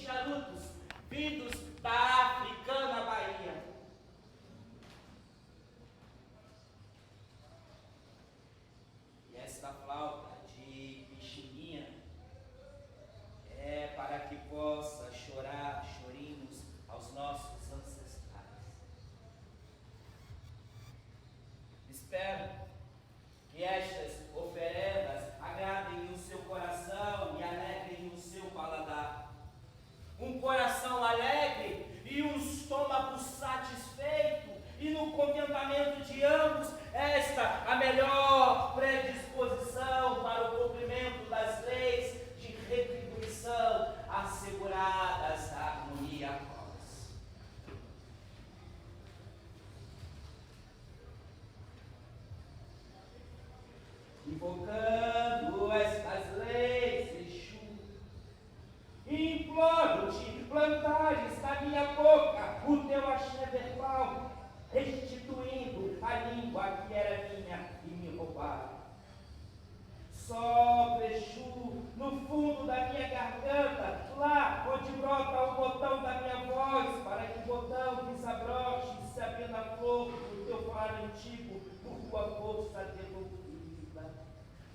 charutos vindos da africana Bahia. E esta flauta de pixinguinha é para que possa chorar chorinhos aos nossos ancestrais. Espero que estas oferendas agradem o seu coração e alegrem o seu paladar. Um coração alegre e um estômago satisfeito, e no contentamento de ambos, esta a melhor predisposição para o cumprimento das leis de retribuição asseguradas à harmonia cos. Invocando estas leis, Exu, imploro-te plantares na minha boca o teu axé verbal, restituindo a língua que era minha e me roubaram. Sopra, Exu, no fundo da minha garganta, lá onde brota o botão da minha voz, para que o botão desabroche e se abrindo a flor do teu falar antigo, por tua força devolvida.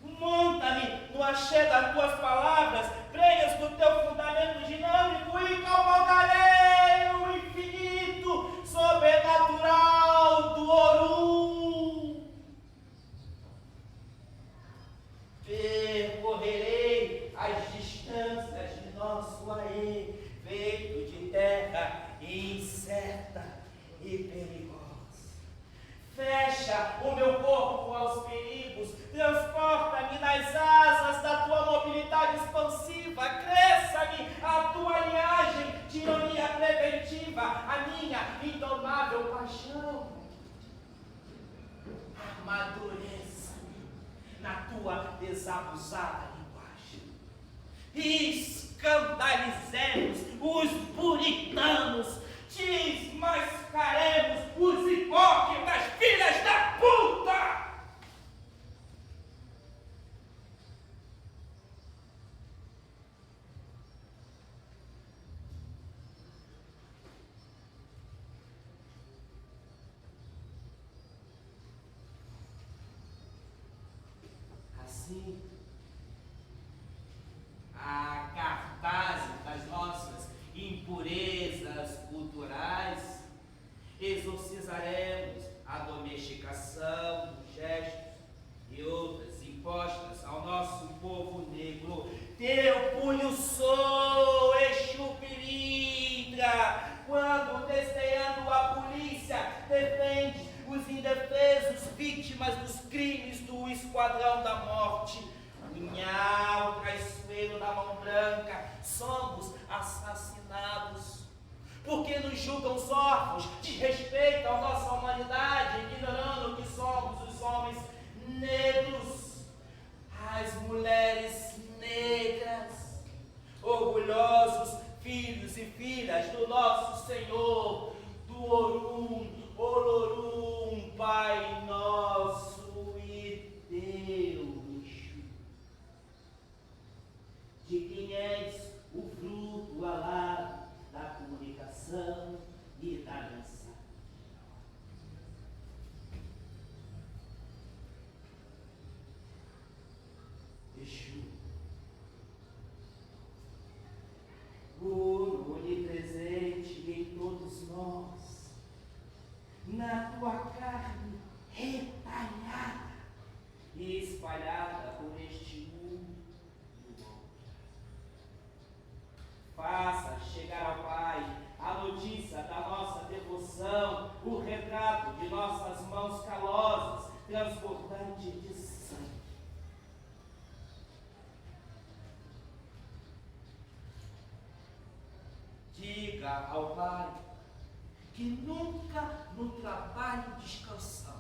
Monta-me no axé das tuas palavras, prenhas do teu fundamento dinâmico e cavalgarei o infinito sobrenatural do Orum. Percorrerei as distâncias de nosso aê, feito de terra incerta e perigosa. Fecha o meu corpo aos perigos, transporta-me nas asas da tua mobilidade expansiva, cresça-me a tua linhagem de ironia preventiva, a minha indomável paixão. Amadureça-me na tua desabusada linguagem. Escandalizemos os puritanos, desmascaremos os hipócritas, filhas da puta! Assim, a cartaz das nossas impurezas culturais, exorcizaremos a domesticação dos gestos e outras impostas ao nosso povo negro. Teu punho sou, Exu Pilintra, quando desdenhando a polícia, defende os indefesos, vítimas dos crimes do Esquadrão da Morte. Punhal traiçoeiro da mão branca, somos assassinados, porque nos julgam os órfãos, desrespeitam a nossa humanidade, ignorando que somos os homens negros, as mulheres negras, orgulhosos filhos e filhas do nosso Senhor, do Orum, Olorum, Pai nosso e Deus. De quem és o fruto alado da comunicação e da mensagem. Exu, o onipresente em todos nós, na tua carne retalhada e espalhada por este mundo. Faça chegar ao Pai a notícia da nossa devoção, o retrato de nossas mãos calosas, transbordante de sangue. Diga ao Pai que nunca no trabalho descansamos.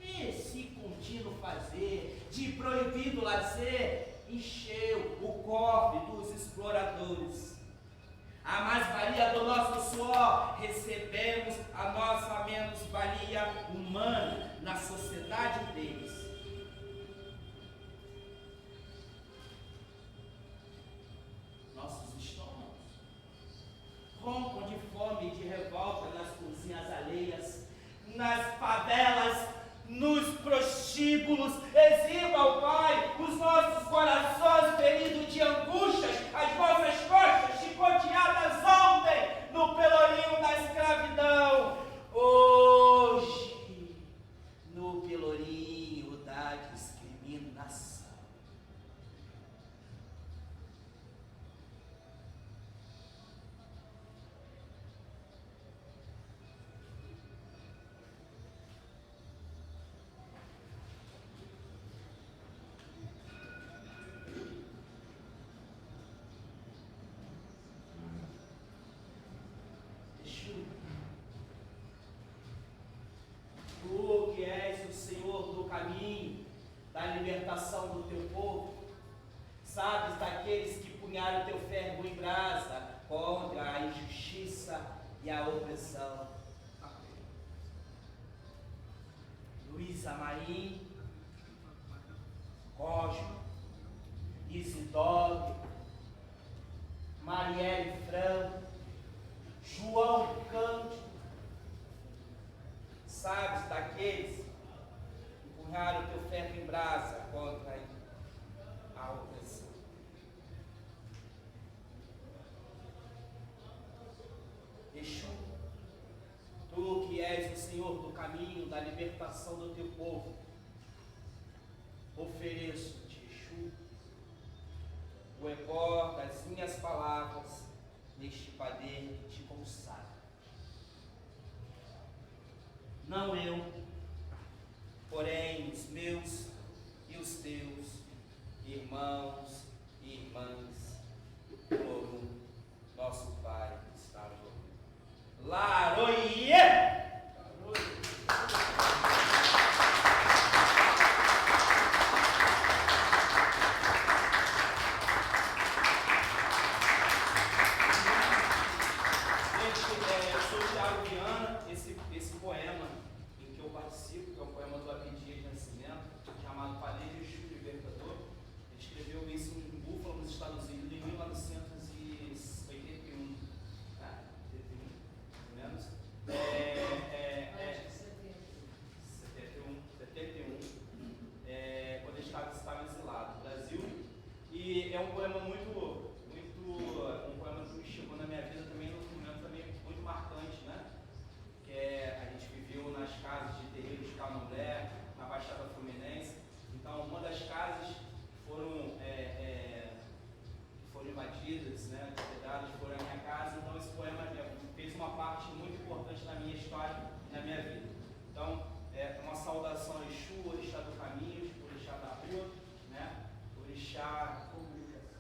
Esse contínuo fazer de proibido lazer encheu o cofre dos exploradores. A mais-valia do nosso suor, recebemos a nossa menos-valia humana na sociedade deles. daqueles que punharam o teu ferro em brasa contra a injustiça e a opressão. Luísa Marim, Cosmo, Isidoro, Marielle Franco, João Cândido, sabes, daqueles que punharam o teu ferro em brasa contra a opressão. Exu, tu que és o Senhor do caminho da libertação do teu povo, ofereço-te, Exu, o ebó das minhas palavras neste padeiro que te consagra. Não eu, porém os meus e os teus irmãos e irmãs, por um nosso Pai que está no Laroie! Esse poema em que eu participo, que é o poema do Abdias de Nascimento, chamado Padeiro Exu Libertador, ele escreveu isso em Buffalo, nos Estados Unidos, em 1981, né? 71, quando ele estava exilado no Brasil. E é um poema um poema que me chegou na minha vida também, num momento também muito marcante, né? A gente viveu nas casas de terreiros de Candomblé, na Baixada Fluminense. Então, uma das casas foram invadidas, né, depredadas, foram a minha casa. Então, esse poema fez uma parte muito importante na minha história e na minha vida. Então, é uma saudação a Exu, Orixá do Caminho, Orixá da Rua, né, Orixá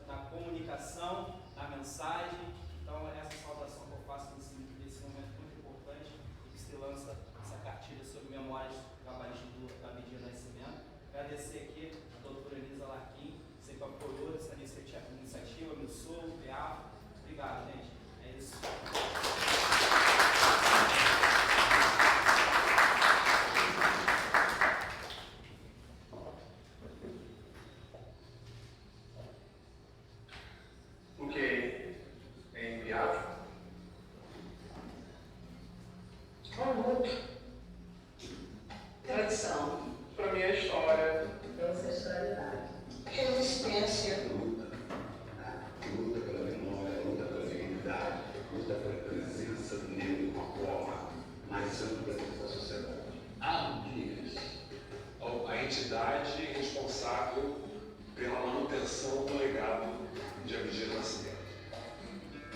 da comunicação, da mensagem. Então, essa saudação que eu faço nesse momento muito importante, que se lança essa cartilha sobre memórias trabalhistas da Abdias Nascimento. Agradecer aqui a doutora Elisa Larquim, sempre apoiou essa iniciativa, meu sou, o PEAF. Obrigado, gente. É isso. O que é enviado? Tradição. Para mim é história. Ancestralidade. Resistência. Luta pela memória, luta pela dignidade, luta pela presença nele, uma forma mais ampla da sociedade. Abdias, a entidade responsável pela manutenção do legado de Abdias Nascimento.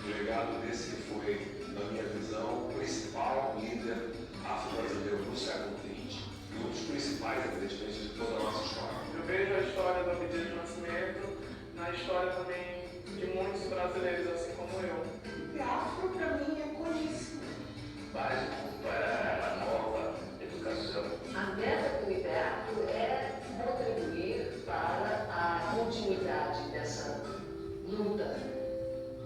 O legado desse que foi, na minha visão, o principal líder afro-brasileiro no século XX e um dos principais, evidentemente, de toda a nossa história. Eu vejo a história do Abdias de Nascimento na história também de muitos brasileiros, assim como eu. O afro, para mim, é coríssimo. Básico para a nova educação. A meta do IDEAFRO é contribuir para a continuidade dessa luta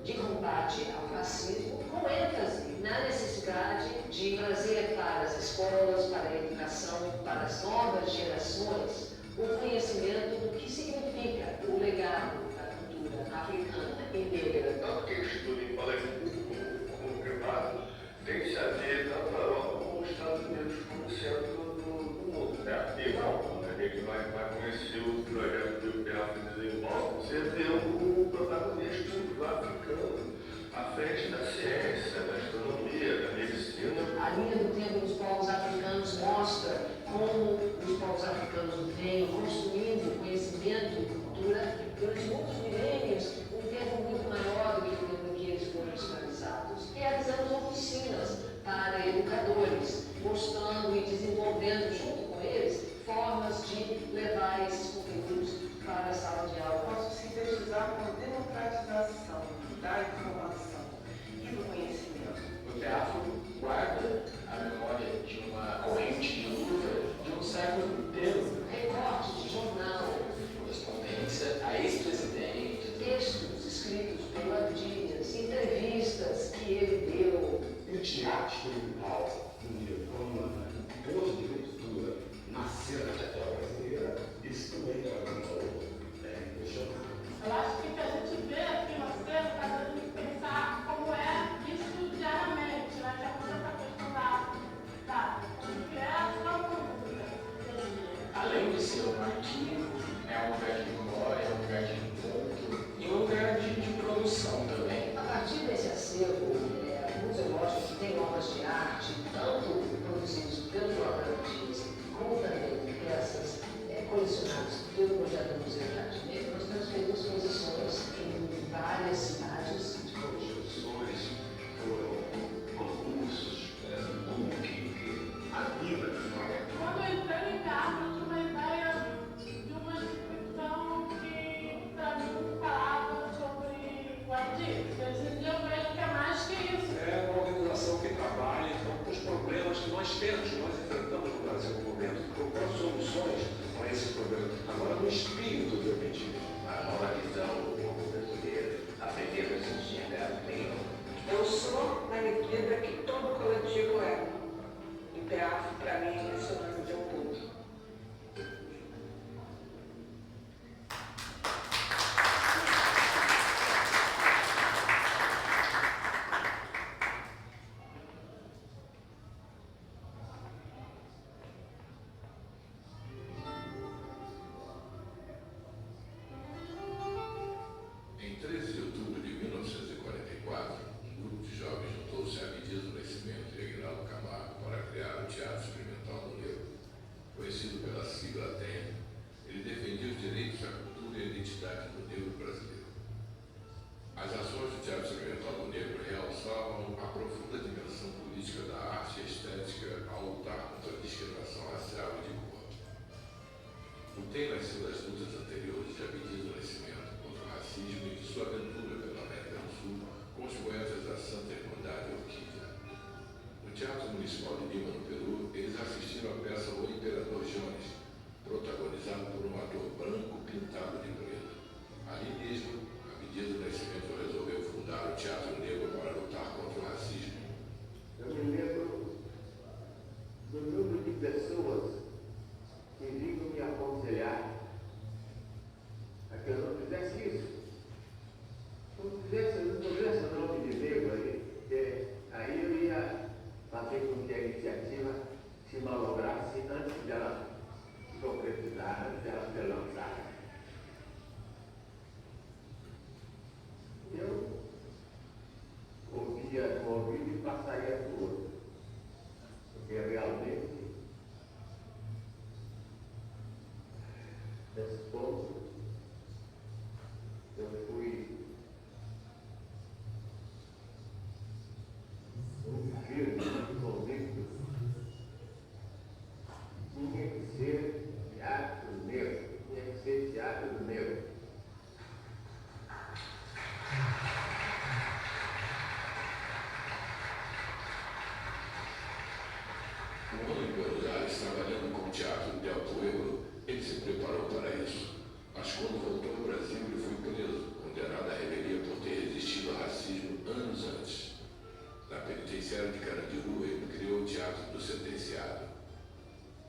de combate ao racismo, com ênfase na necessidade de trazer para as escolas, para a educação, para as novas gerações, o conhecimento do que significa o legado da cultura africana e negra. Tanto quem estuda em colégio público como privado tem-se a ver tanto a Europa como os Estados Unidos como centro do mundo. E não, quando a gente vai conhecer o projeto que o PEAF desenvolve, você vê o protagonismo africano à frente da ciência, da astronomia, da medicina. A linha do tempo dos povos africanos mostra como os povos africanos vêm construindo conhecimento e cultura durante muitos milênios, um tempo muito maior do que o tempo em que eles foram escravizados. Realizamos oficinas para educadores, mostrando e desenvolvendo junto com eles formas de levar esses conteúdos para a sala de aula. Posso sintetizar o teatro experimental como um ponto de ruptura na cena teatral brasileira, isso também é algo impressionante. Eu acho que o que a gente vê aqui no acervo está dando a gente pensar como é isso diariamente, né? Que é muito essa questão da que é a sua música. Além de ser um arquivo, é um lugar de memória, é um lugar de encontro e um lugar de produção também. A partir desse acervo museológico que tem obras de arte, tanto produzidas pelo próprio artista, como também peças colecionadas pelo projeto do Museu de Arte Negra, nós temos feito exposições em várias cidades. Projeções, foram concursos, a vida de história. Quando eu entrei em casa, eu tinha uma ideia de uma instituição que, para mim, falava sobre o artista. Hoje em dia eu vejo que é mais que isso. É uma organização que trabalha com os problemas que nós temos, que nós enfrentamos no Brasil no momento, procurando soluções para esse problema. Agora, no espírito do objetivo. A nova visão do povo brasileiro, aprender a se enxergar bem. Eu sou na medida que todo coletivo é. E PEAF, para mim, é sinônimo de um todo. Em 13 de outubro de 1944, um grupo de jovens juntou-se a Abdias do Nascimento e Aguinaldo Camargo para criar o Teatro Experimental do Negro. Conhecido pela sigla TEM, ele defendia os direitos à cultura e à identidade do negro brasileiro. As ações do Teatro Experimental do Negro realçavam a profunda dimensão política da arte e estética ao lutar contra a discriminação racial e de cor. O TEM nasceu das lutas anteriores de Abdias do Nascimento contra o racismo e de sua aventura pela América do Sul com os poetas da Santa Irmandade Orquídea. No Teatro Municipal de Lima, no Peru, eles assistiram à peça O Imperador Jones, protagonizado por um ator branco pintado de preto. Ali mesmo, Abdias do Nascimento resolveu fundar o Teatro Negro para lutar contra o racismo. Eu me lembro do número de pessoas que vinham me aconselhar a que eu não fizesse isso. Não fizesse o nome de negro aí, porque aí eu ia fazer com que a iniciativa se malograsse antes dela se concretizar, antes dela ser lançada. Eu ouvia um ouvido e passaria para o outro, porque realmente nesse ponto eu fui muito firme, muito convicto. Tinha que ser teatro negro, tinha que ser teatro negro. Um ano em Buenos Aires, trabalhando com o Teatro Del Pueblo, ele se preparou para isso. Mas quando voltou ao Brasil, ele foi preso, condenado à revelia por ter resistido ao racismo anos antes. Na penitenciária de Carandiru, ele criou o Teatro do Sentenciado.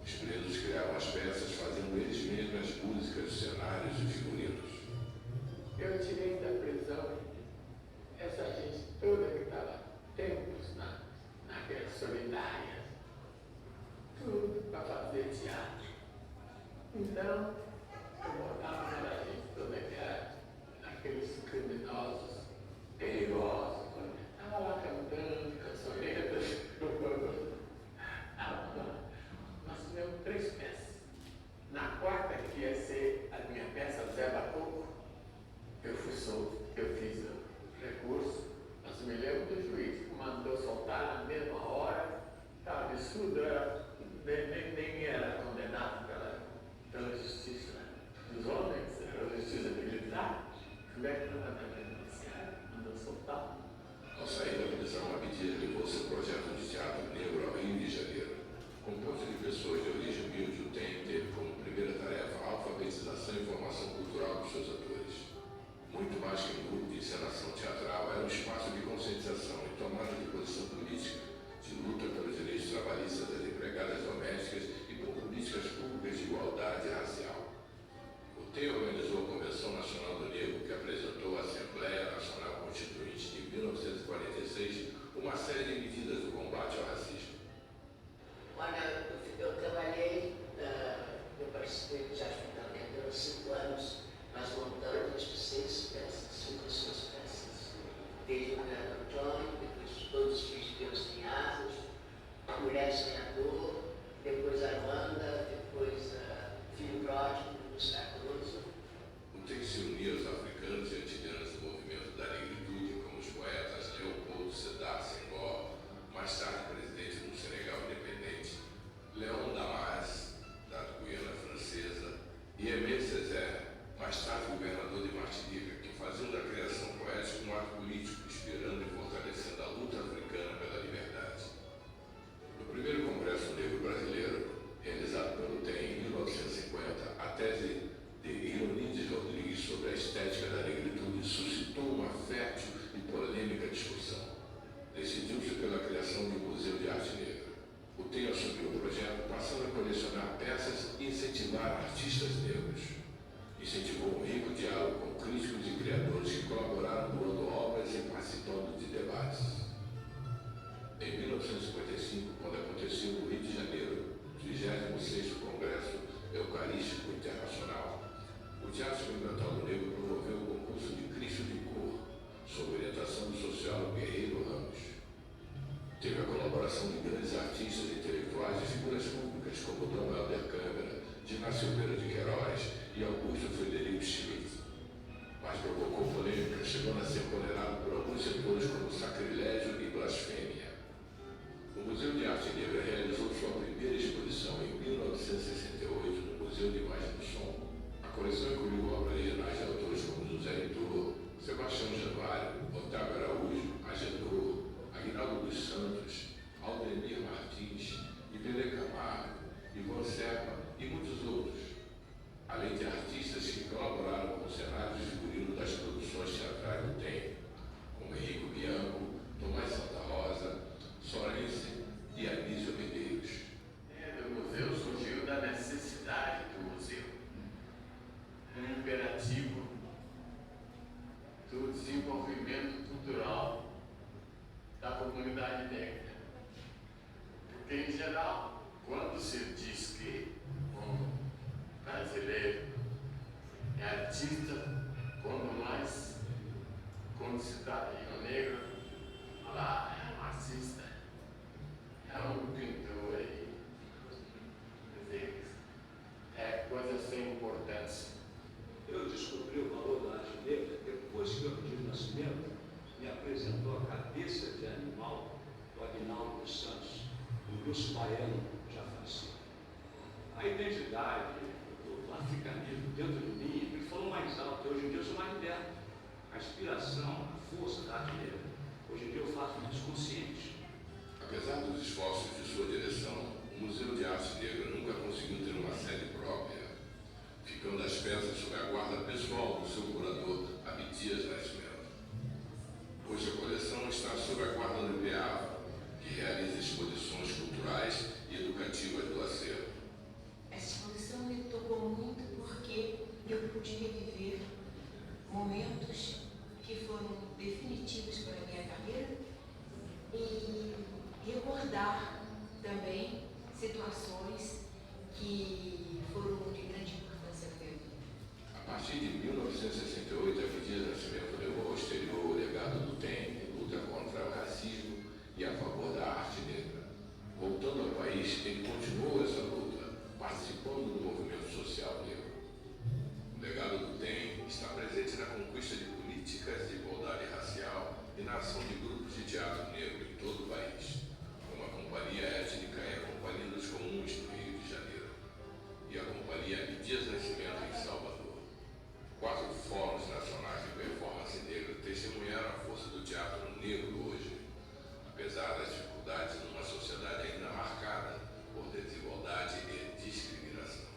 Os presos criavam as peças, fazendo eles mesmos as músicas, cenários e figurinos. Eu tirei da prisão essa gente toda que estava tempos naquelas solidárias, tudo para fazer teatro. Então, eu botava aquela gente toda que era aqueles criminosos perigosos, estava lá cantando cançonetas. Nós tivemos 3 peças. Na quarta, que ia ser a minha peça Zé Batuco, eu fui solto, eu fiz o recurso, mas me lembro do juiz que mandou soltar na mesma hora, estava absurdo, nem era condenado pela justiça dos homens, era a justiça militar, como é que não era penitenciária, mandou soltar. Ao sair da prisão, Abdias levou seu projeto de teatro negro ao Rio de Janeiro. Composto de pessoas de origem humilde, o TEM teve como primeira tarefa a alfabetização e formação cultural dos seus atores. Muito mais que um grupo de encenação teatral, era um espaço de conscientização e tomada de posição política trabalhistas das empregadas domésticas e por políticas públicas de igualdade racial. O TEM organizou a Convenção Nacional do Negro, que apresentou à Assembleia Nacional Constituinte de 1946 uma série de medidas do combate ao racismo. Olha, eu trabalhei, eu participei do Teatro Fundamental durante 5 anos, nós montamos 6 peças, 5 ou 6 peças. Desde o Grande Antônio, depois Todos os Filhos de Deus Têm Asas, A Mulher Sonhador, depois a Armanda, depois Filho Pródigo, Luiz Cardoso. O TEM se unia aos africanos e antiganos do movimento da negritude, como os poetas Leopoldo Sédar Senghor, mais tarde presidente do Senegal independente, Léon Damas, da Guiana Francesa, e Aimé Césaire, mais tarde governador de Martinica, que faziam da criação poética um ato político, inspirando e fortalecendo a luta africana pela liberdade. No primeiro Congresso Negro Brasileiro, realizado pelo TEM em 1950, a tese de Ironides Rodrigues sobre a estética da negritude suscitou uma fértil e polêmica discussão. Decidiu-se pela criação de um museu de arte negra. O TEM assumiu o projeto passando a colecionar peças e incentivar artistas negros. Incentivou um rico diálogo com críticos e criadores que colaboraram doando obras e participando de debates. Em 1955, quando aconteceu no Rio de Janeiro, o 36º Congresso Eucarístico Internacional, o Teatro Experimental do Negro promoveu o concurso de Cristo de Cor, sob orientação do sociólogo Guerreiro Ramos. Teve a colaboração de grandes artistas intelectuais e figuras públicas como Dom Helder Câmara, Dina Silveira de Queiroz e Augusto Frederico Schmidt. Mas provocou polêmica, chegando a ser condenado por alguns setores como sacrilégio e blasfêmia. O Museu de Arte Negra realizou sua primeira exposição em 1968 no Museu de Imagem do Som. A coleção incluiu obras originais de autores como José Heitor, Sebastião Januário, Otávio Araújo, Agenor, Aguinaldo dos Santos, Aldemir Martins, Iberê Camargo, Ivone Serpa e muitos outros, além de artistas que colaboraram com cenários e figurinos das produções teatrais do TEM, como Henrico Bianco, Tomás Santa Rosa, Sorense e Anísio Medeiros. O museu surgiu da necessidade do museu, um imperativo do desenvolvimento cultural da comunidade negra. Porque, em geral, quando se diz que um brasileiro é artista, quando se trata de um negro, fala, é um artista, é um pintor aí. Quer dizer, é coisa sem importância. Eu descobri o valor da arte negra depois que o Eugênio Nascimento me apresentou a cabeça de animal do Aguinaldo dos Santos, um russo baiano já falecido. A identidade do africanismo dentro de mim me falou mais alto. Hoje em dia eu sou mais liberto. A inspiração, a força da arte negra, hoje em dia eu faço isso consciente. Apesar dos esforços de sua direção, o Museu de Arte Negra nunca conseguiu ter uma sede própria, ficando as peças sob a guarda pessoal do seu curador, Abdias Nascimento. Hoje a coleção está sob a guarda do IPEAVA, que realiza exposições culturais e educativas do acervo. Essa exposição me tocou muito porque eu pude reviver momentos que foram definitivos para a minha carreira e recordar também situações que foram de grande importância para a minha vida. A partir de 1968, Abdias Nascimento levou ao exterior o legado do TEM em luta contra o racismo e a favor da arte negra. Voltando ao país, ele continuou essa luta, participando do movimento social negro. O legado do TEM está presente na conquista de políticas de igualdade racial e na ação de grupos de teatro negro em todo o país, como a Companhia Étnica e a Companhia dos Comuns no Rio de Janeiro, e a Companhia Abdias Nascimento em Salvador. 4 fóruns nacionais de performance negra testemunharam a força do teatro negro hoje, apesar das dificuldades numa sociedade ainda marcada por desigualdade e discriminação.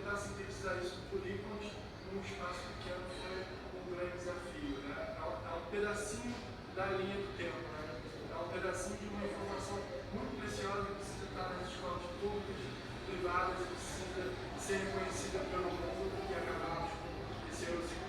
tentar sintetizar isso por ícones num espaço pequeno foi um grande desafio, né? É um pedacinho da linha do tempo, né? É um pedacinho de uma informação muito preciosa que precisa estar nas escolas públicas, privadas, e precisa ser reconhecida pelo mundo e acabarmos com esse eurociclismo.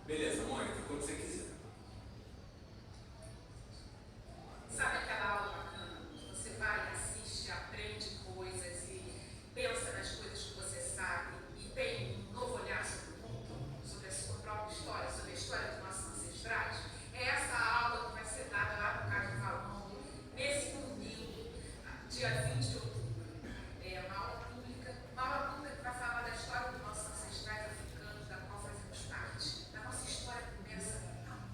Beleza, Mônica, quando você quiser. Sabe aquela aula bacana? Você vai, assiste, aprende coisas e pensa nas coisas que você sabe e tem um novo olhar sobre o mundo, sobre a sua própria história, sobre a história dos nossos ancestrais. É essa aula que vai ser dada lá no Carnaval, nesse domingo, dia 20 de outubro. É uma aula pública que vai falar da história dos nossos ancestrais africanos, da qual fazemos parte. A nossa história começa há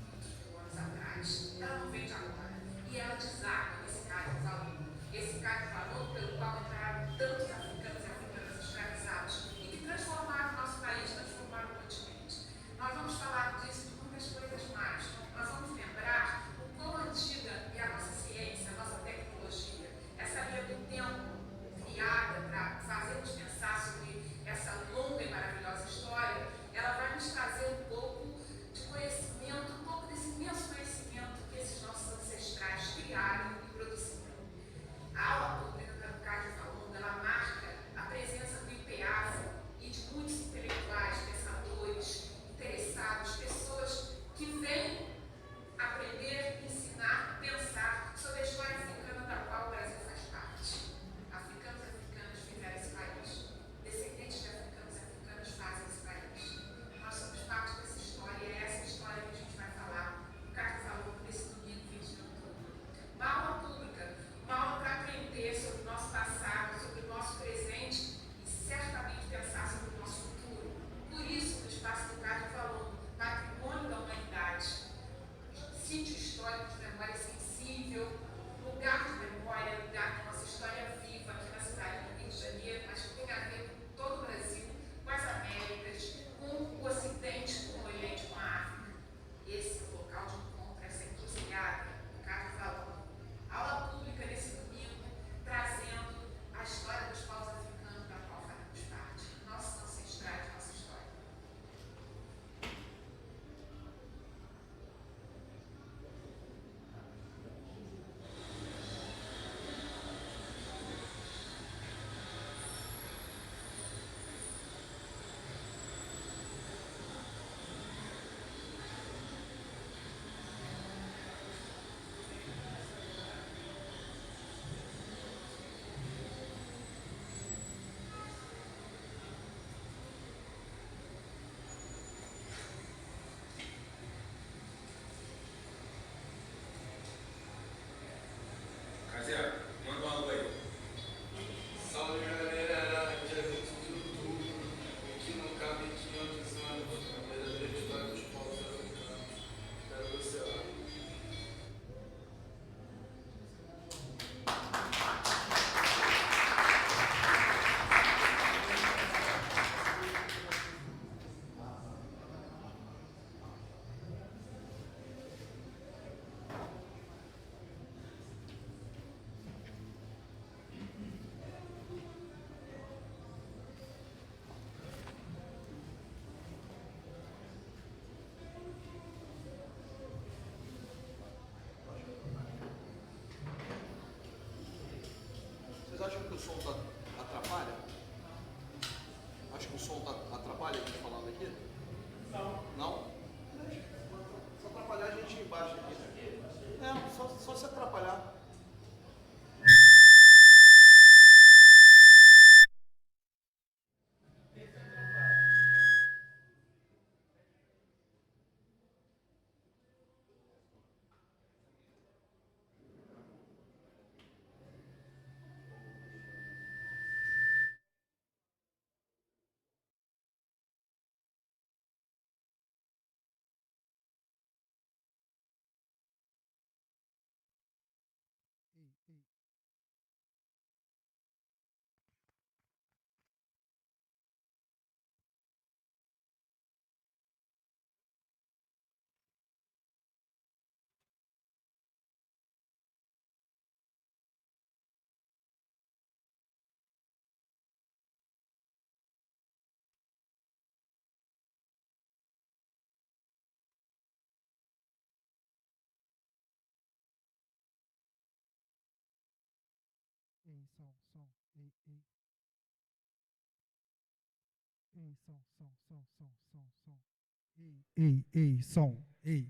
som. Ei.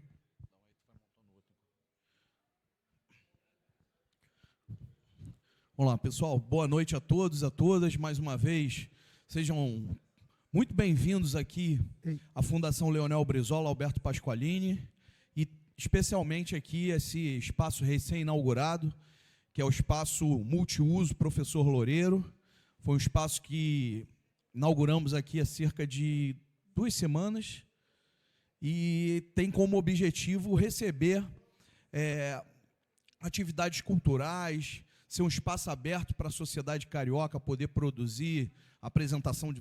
Olá, pessoal. Boa noite a todos, a todas. Mais uma vez, sejam muito bem-vindos aqui à Fundação Leonel Brizola, Alberto Pasqualini, e especialmente aqui esse espaço recém-inaugurado, que é o espaço multiuso Professor Loureiro. Foi um espaço que inauguramos aqui há cerca de 2 semanas e tem como objetivo receber atividades culturais, ser um espaço aberto para a sociedade carioca poder produzir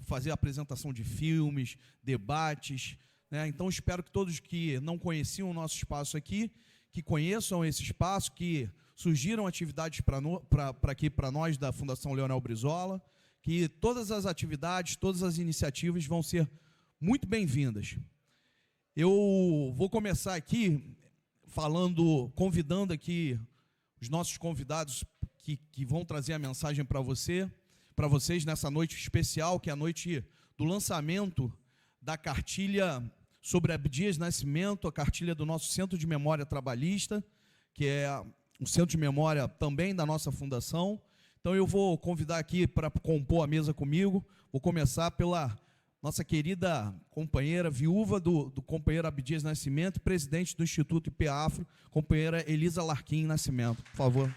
fazer apresentação de filmes, debates, né? Então, espero que todos que não conheciam o nosso espaço aqui, que conheçam esse espaço, que surgiram atividades para nós da Fundação Leonel Brizola, que todas as atividades, todas as iniciativas vão ser muito bem-vindas. Eu vou começar aqui convidando aqui os nossos convidados que vão trazer a mensagem para vocês nessa noite especial, que é a noite do lançamento da cartilha sobre Abdias Nascimento, a cartilha do nosso Centro de Memória Trabalhista, que é um centro de memória também da nossa fundação. Então eu vou convidar aqui para compor a mesa comigo, vou começar pela nossa querida companheira, viúva do companheiro Abdias Nascimento, presidente do Instituto IPEAFRO, companheira Elisa Larquim Nascimento, por favor.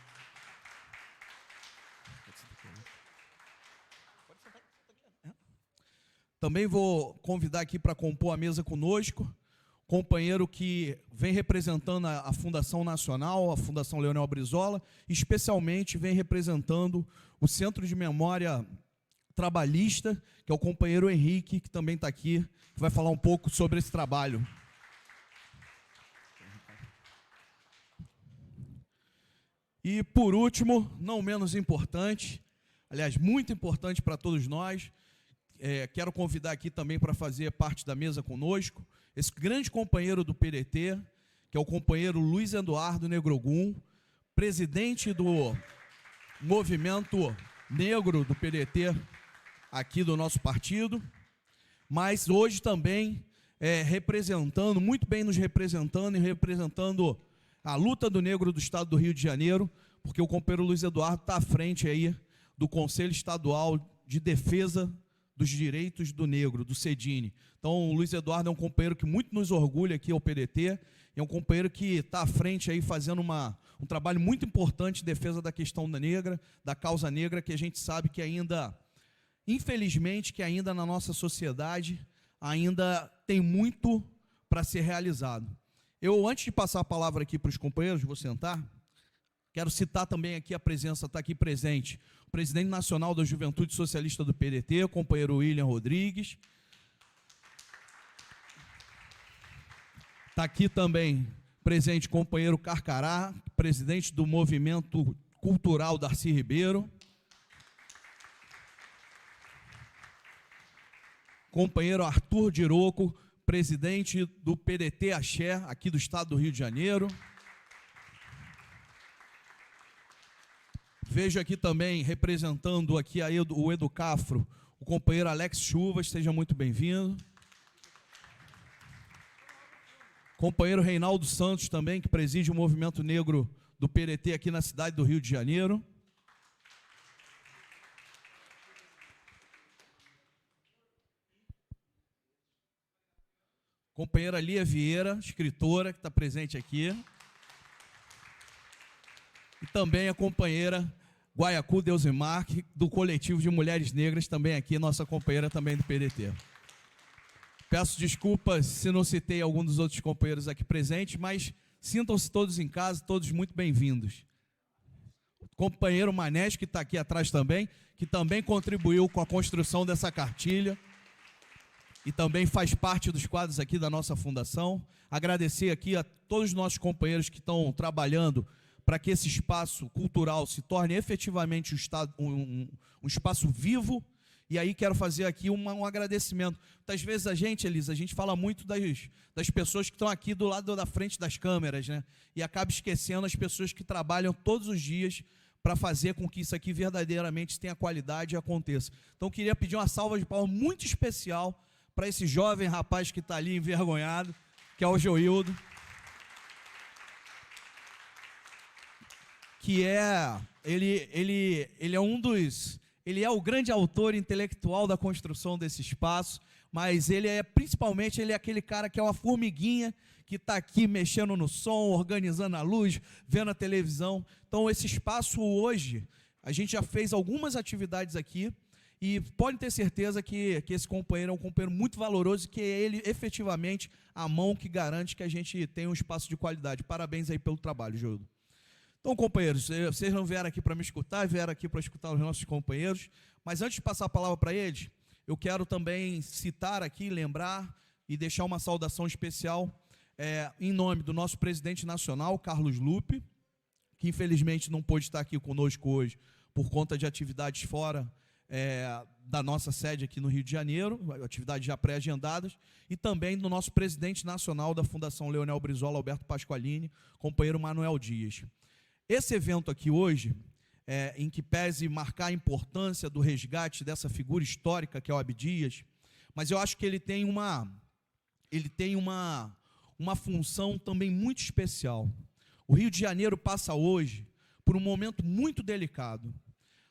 Também vou convidar aqui para compor a mesa conosco, companheiro que vem representando a Fundação Nacional, a Fundação Leonel Brizola, especialmente vem representando o Centro de Memória Trabalhista, que é o companheiro Henrique, que também está aqui, que vai falar um pouco sobre esse trabalho. E, por último, não menos importante, aliás, muito importante para todos nós, quero convidar aqui também para fazer parte da mesa conosco, esse grande companheiro do PDT, que é o companheiro Luiz Eduardo Negrogum, presidente do movimento negro do PDT aqui do nosso partido, mas hoje também muito bem nos representando e representando a luta do negro do estado do Rio de Janeiro, porque o companheiro Luiz Eduardo está à frente aí do Conselho Estadual de Defesa dos Direitos do Negro, do CEDINE. Então, o Luiz Eduardo é um companheiro que muito nos orgulha aqui ao PDT, é um companheiro que está à frente aí fazendo um trabalho muito importante de defesa da questão da negra, da causa negra, que a gente sabe que ainda, infelizmente, que ainda na nossa sociedade, ainda tem muito para ser realizado. Eu, antes de passar a palavra aqui para os companheiros, vou sentar, quero citar também aqui a presença, está aqui presente, o presidente nacional da Juventude Socialista do PDT, o companheiro William Rodrigues. Está aqui também presente o companheiro Carcará, presidente do Movimento Cultural Darcy Ribeiro. Companheiro Arthur Diroco, presidente do PDT Axé, aqui do estado do Rio de Janeiro. Vejo aqui também, representando aqui o Educafro, o companheiro Alex Chuvas, seja muito bem-vindo. Companheiro Reinaldo Santos também, que preside o movimento negro do PDT aqui na cidade do Rio de Janeiro. Companheira Lia Vieira, escritora, que está presente aqui. E também a companheira Guaiacu Deusimar, do coletivo de mulheres negras, também aqui, nossa companheira também do PDT. Peço desculpas se não citei algum dos outros companheiros aqui presentes, mas sintam-se todos em casa, todos muito bem-vindos. O companheiro Manés, que está aqui atrás também, que também contribuiu com a construção dessa cartilha e também faz parte dos quadros aqui da nossa fundação. Agradecer aqui a todos os nossos companheiros que estão trabalhando para que esse espaço cultural se torne efetivamente um espaço vivo. E aí quero fazer aqui um agradecimento. Muitas vezes Elisa, a gente fala muito das pessoas que estão aqui do lado da frente das câmeras, né? E acaba esquecendo as pessoas que trabalham todos os dias para fazer com que isso aqui verdadeiramente tenha qualidade e aconteça. Então, queria pedir uma salva de palmas muito especial para esse jovem rapaz que está ali envergonhado, que é o Joildo, que ele é um dos... Ele é o grande autor intelectual da construção desse espaço, mas principalmente, ele é aquele cara que é uma formiguinha, que está aqui mexendo no som, organizando a luz, vendo a televisão. Então, esse espaço hoje, a gente já fez algumas atividades aqui, e podem ter certeza que esse companheiro é um companheiro muito valoroso, e que é ele, efetivamente, a mão que garante que a gente tenha um espaço de qualidade. Parabéns aí pelo trabalho, Joildo. Então, companheiros, vocês não vieram aqui para me escutar, vieram aqui para escutar os nossos companheiros, mas antes de passar a palavra para eles, eu quero também citar aqui, lembrar e deixar uma saudação especial em nome do nosso presidente nacional, Carlos Lupe, que infelizmente não pôde estar aqui conosco hoje por conta de atividades fora da nossa sede aqui no Rio de Janeiro, atividades já pré-agendadas, e também do nosso presidente nacional da Fundação Leonel Brizola, Alberto Pasqualini, companheiro Manuel Dias. Esse evento aqui hoje, em que pese marcar a importância do resgate dessa figura histórica que é o Abdias, mas eu acho que ele tem uma função também muito especial. O Rio de Janeiro passa hoje por um momento muito delicado.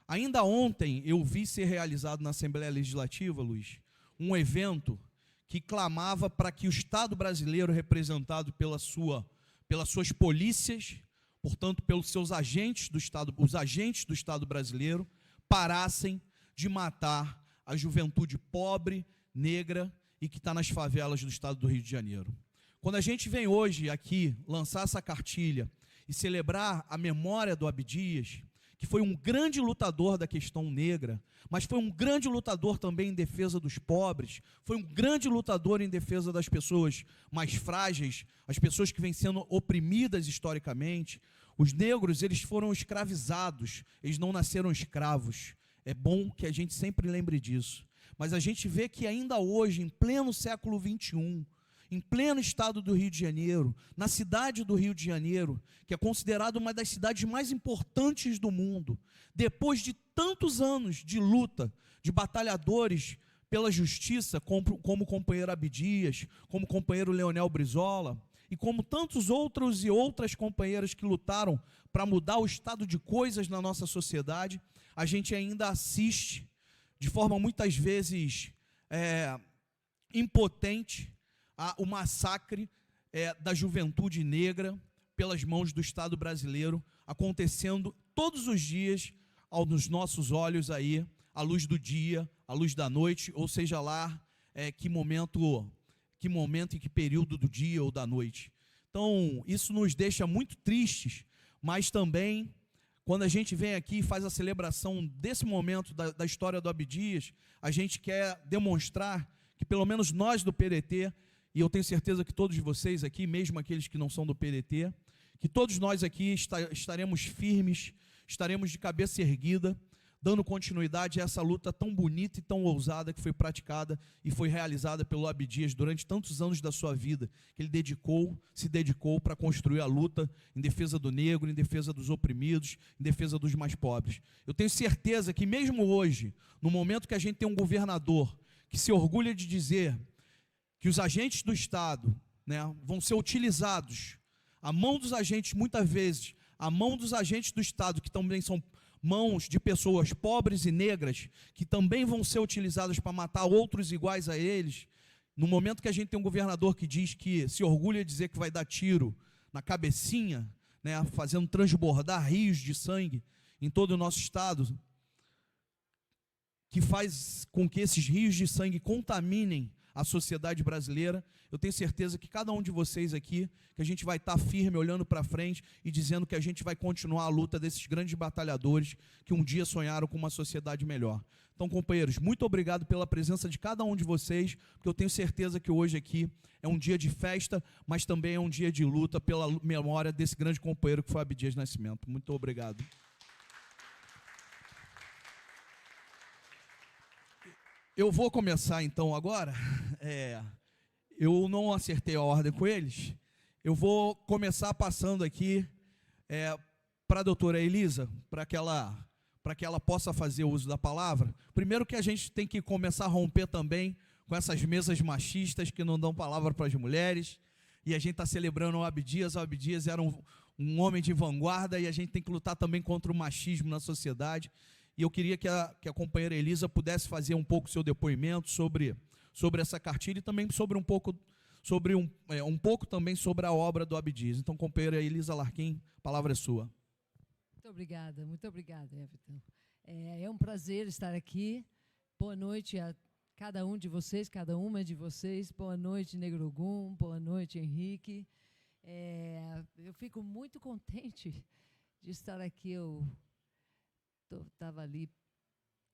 Ainda ontem eu vi ser realizado na Assembleia Legislativa, Luiz, um evento que clamava para que o Estado brasileiro, representado pelas suas polícias, portanto, pelos seus agentes do Estado, os agentes do Estado brasileiro, parassem de matar a juventude pobre, negra e que está nas favelas do Estado do Rio de Janeiro. Quando a gente vem hoje aqui lançar essa cartilha e celebrar a memória do Abdias, que foi um grande lutador da questão negra, mas foi um grande lutador também em defesa dos pobres, foi um grande lutador em defesa das pessoas mais frágeis, as pessoas que vêm sendo oprimidas historicamente. Os negros, eles foram escravizados, eles não nasceram escravos. É bom que a gente sempre lembre disso. Mas a gente vê que ainda hoje, em pleno século XXI, em pleno estado do Rio de Janeiro, na cidade do Rio de Janeiro, que é considerada uma das cidades mais importantes do mundo, depois de tantos anos de luta, de batalhadores pela justiça, como o companheiro Abdias, como o companheiro Leonel Brizola, e como tantos outros e outras companheiras que lutaram para mudar o estado de coisas na nossa sociedade, a gente ainda assiste, de forma muitas vezes impotente, o massacre da juventude negra pelas mãos do Estado brasileiro, acontecendo todos os dias aos nossos olhos aí, à luz do dia, à luz da noite, ou seja lá que momento e que período do dia ou da noite. Então, isso nos deixa muito tristes, mas também, quando a gente vem aqui e faz a celebração desse momento da história do Abdias, a gente quer demonstrar que, pelo menos nós do PDT, e eu tenho certeza que todos vocês aqui, mesmo aqueles que não são do PDT, que todos nós aqui estaremos firmes, estaremos de cabeça erguida, dando continuidade a essa luta tão bonita e tão ousada que foi praticada e foi realizada pelo Abdias durante tantos anos da sua vida, que ele se dedicou para construir a luta em defesa do negro, em defesa dos oprimidos, em defesa dos mais pobres. Eu tenho certeza que mesmo hoje, no momento que a gente tem um governador que se orgulha de dizer que os agentes do Estado, vão ser utilizados, a mão dos agentes, muitas vezes, a mão dos agentes do Estado, que também são mãos de pessoas pobres e negras, que também vão ser utilizadas para matar outros iguais a eles, no momento que a gente tem um governador que diz que se orgulha de dizer que vai dar tiro na cabecinha, fazendo transbordar rios de sangue em todo o nosso estado, que faz com que esses rios de sangue contaminem a sociedade brasileira, eu tenho certeza que cada um de vocês aqui, que a gente vai estar firme, olhando para frente e dizendo que a gente vai continuar a luta desses grandes batalhadores que um dia sonharam com uma sociedade melhor. Então, companheiros, muito obrigado pela presença de cada um de vocês, porque eu tenho certeza que hoje aqui é um dia de festa, mas também é um dia de luta pela memória desse grande companheiro que foi Abdias Nascimento. Muito obrigado. Eu vou começar então agora, eu não acertei a ordem com eles, eu vou começar passando aqui para a doutora Elisa, para que ela possa fazer uso da palavra, primeiro que a gente tem que começar a romper também com essas mesas machistas que não dão palavra para as mulheres, e a gente está celebrando o Abdias era um homem de vanguarda, e a gente tem que lutar também contra o machismo na sociedade, e eu queria que a companheira Elisa pudesse fazer um pouco seu depoimento sobre essa cartilha e também sobre um pouco também sobre a obra do Abdias. Então, companheira Elisa Larquim, a palavra é sua. Muito obrigada, Everton. É um prazer estar aqui. Boa noite a cada um de vocês, cada uma de vocês. Boa noite, Negro Ogum. Boa noite, Henrique. Eu fico muito contente de estar aqui. Eu estava ali me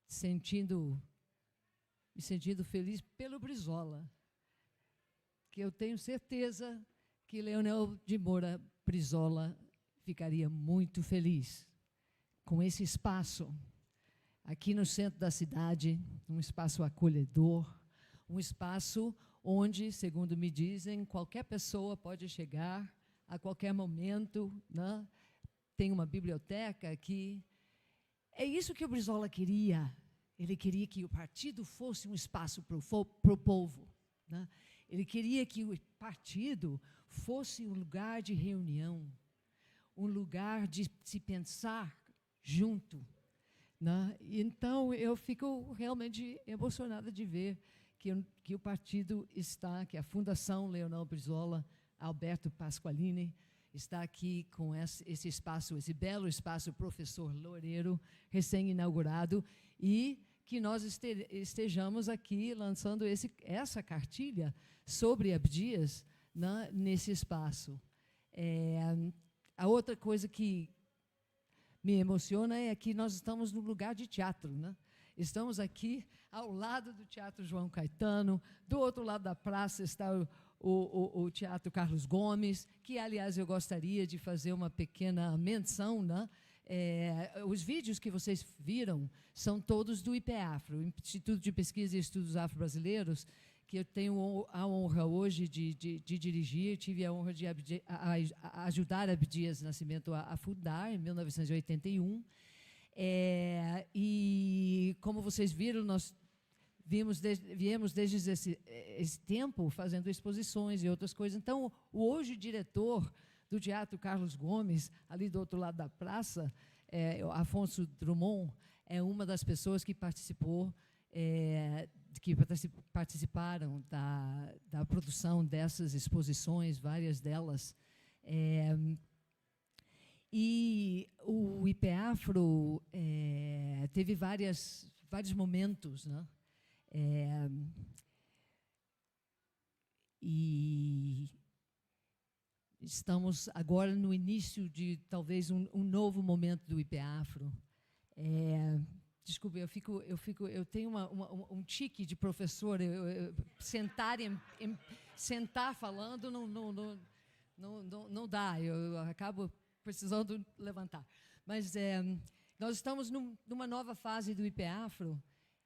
sentindo feliz pelo Brizola, que eu tenho certeza que Leonel de Moura Brizola ficaria muito feliz com esse espaço aqui no centro da cidade, um espaço acolhedor, um espaço onde, segundo me dizem, qualquer pessoa pode chegar a qualquer momento, né? Tem uma biblioteca aqui. É isso que o Brizola queria. Ele queria que o partido fosse um espaço para o povo, né? Ele queria que o partido fosse um lugar de reunião, um lugar de se pensar junto, né? Então, eu fico realmente emocionada de ver que o partido está, que a Fundação Leonel Brizola, Alberto Pasqualini, está aqui com esse espaço, esse belo espaço Professor Loureiro, recém-inaugurado, e que nós estejamos aqui lançando essa cartilha sobre Abdias, né, nesse espaço. A outra coisa que me emociona é que nós estamos num lugar de teatro, né? Estamos aqui ao lado do Teatro João Caetano, do outro lado da praça está o Teatro Carlos Gomes, que, aliás, eu gostaria de fazer uma pequena menção, né? Os vídeos que vocês viram são todos do IPEAFRO, Instituto de Pesquisa e Estudos Afro-Brasileiros, que eu tenho a honra hoje de dirigir. Tive a honra de ajudar Abdias Nascimento a fundar, em 1981. E, como vocês viram, nós viemos desde esse tempo fazendo exposições e outras coisas. Então, hoje, o diretor do Teatro Carlos Gomes, ali do outro lado da praça, Afonso Drummond, é uma das pessoas que participaram da produção dessas exposições, várias delas. E o IPEAFRO teve vários momentos, né? E estamos agora no início de talvez um novo momento do IPEAFRO. Desculpe, eu tenho um tique de professor. Sentar falando não dá. Eu acabo precisando levantar. Mas nós estamos numa nova fase do IPEAFRO.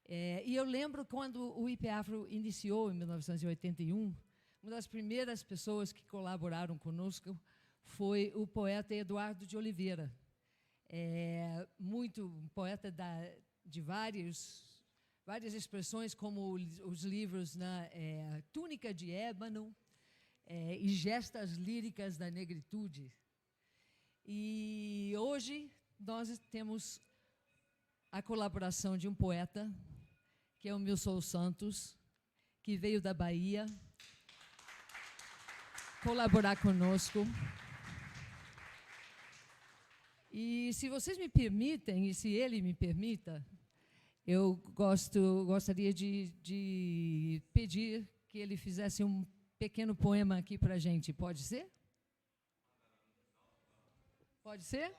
E eu lembro quando o IPEAFRO iniciou, em 1981, uma das primeiras pessoas que colaboraram conosco foi o poeta Eduardo de Oliveira. Um poeta de várias expressões, como os livros, né, Túnica de Ébano e Gestas Líricas da Negritude. E hoje nós temos a colaboração de um poeta, que é o Milson Santos, que veio da Bahia colaborar conosco. E, se vocês me permitem, e se ele me permita, eu gostaria de pedir que ele fizesse um pequeno poema aqui para a gente. Pode ser? Pode ser?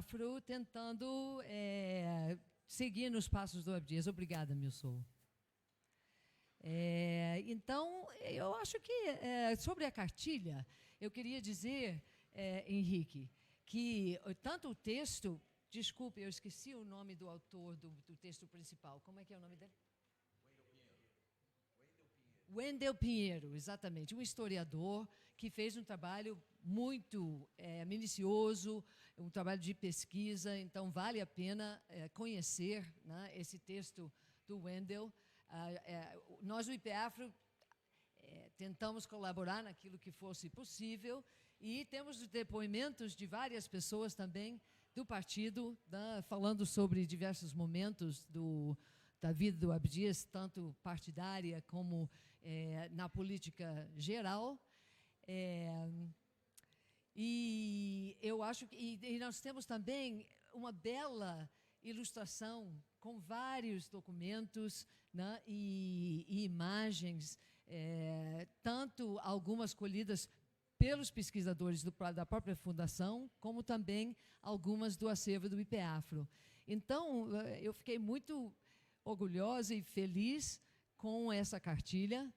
Afro, tentando seguir nos passos do Abdias. Obrigada, Milson. Então, eu acho que, sobre a cartilha, eu queria dizer, Henrique, que tanto o texto... Desculpe, eu esqueci o nome do autor do texto principal. Como é que é o nome dele? Wendel Pinheiro, exatamente. Um historiador que fez um trabalho muito minucioso, um trabalho de pesquisa. Então, vale a pena conhecer, né, esse texto do Wendel. Nós, do IPAfro, tentamos colaborar naquilo que fosse possível e temos depoimentos de várias pessoas também do partido, né, falando sobre diversos momentos da vida do Abdias, tanto partidária como na política geral. E eu acho que e nós temos também uma bela ilustração com vários documentos, né, e imagens, tanto algumas colhidas pelos pesquisadores da própria fundação, como também algumas do acervo do IPAfro. Então, eu fiquei muito orgulhosa e feliz com essa cartilha.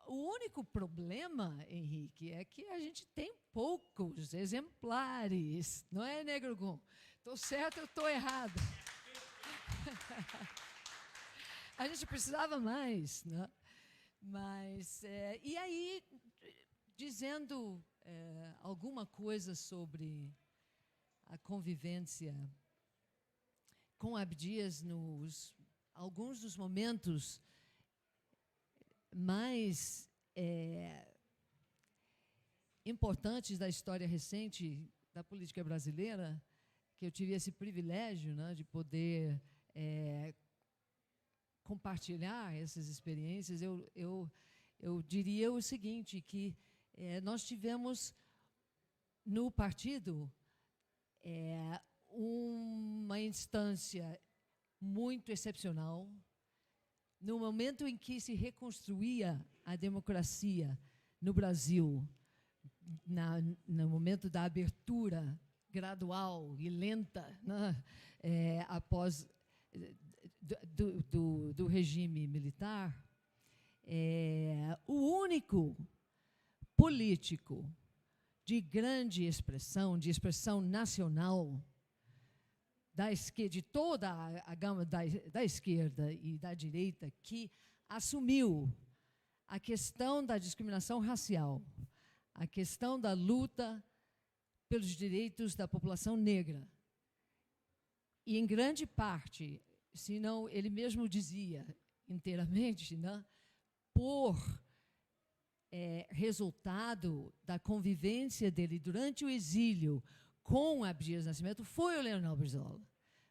O único problema, Henrique, é que a gente tem poucos exemplares, não é, Negro Gum? Estou certo ou estou errado? A gente precisava mais, né? Mas, e aí, dizendo alguma coisa sobre a convivência com Abdias nos alguns dos momentos mais importantes da história recente da política brasileira, que eu tive esse privilégio, né, de poder compartilhar essas experiências, eu diria o seguinte, que nós tivemos no partido uma instância muito excepcional, no momento em que se reconstruía a democracia no Brasil, no momento da abertura gradual e lenta, né, após do regime militar, o único político de grande expressão, de expressão nacional, de toda a gama da esquerda e da direita, que assumiu a questão da discriminação racial, a questão da luta pelos direitos da população negra. E, em grande parte, se não ele mesmo dizia inteiramente, né, por resultado da convivência dele durante o exílio com Abdias Nascimento, foi o Leonel Brizola.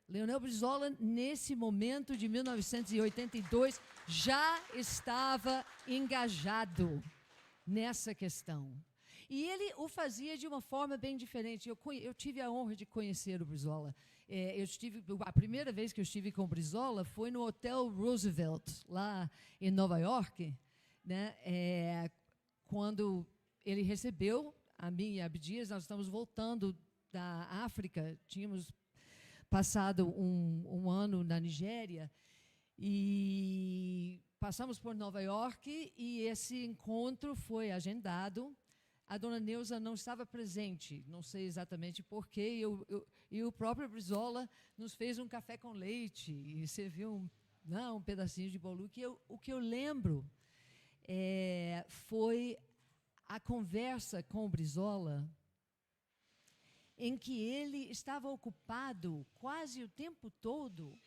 Leonel Brizola, nesse momento de 1982, já estava engajado nessa questão. E ele o fazia de uma forma bem diferente. Eu tive a honra de conhecer o Brizola. A primeira vez que eu estive com o Brizola foi no Hotel Roosevelt, lá em Nova York, né, quando ele recebeu a mim e a Abdias. Nós estamos voltando da África, tínhamos passado um ano na Nigéria, e passamos por Nova York, e esse encontro foi agendado. A dona Neuza não estava presente, não sei exatamente porquê, e o próprio Brizola nos fez um café com leite e serviu um pedacinho de bolo. O que eu lembro foi a conversa com o Brizola, em que ele estava ocupado quase o tempo todo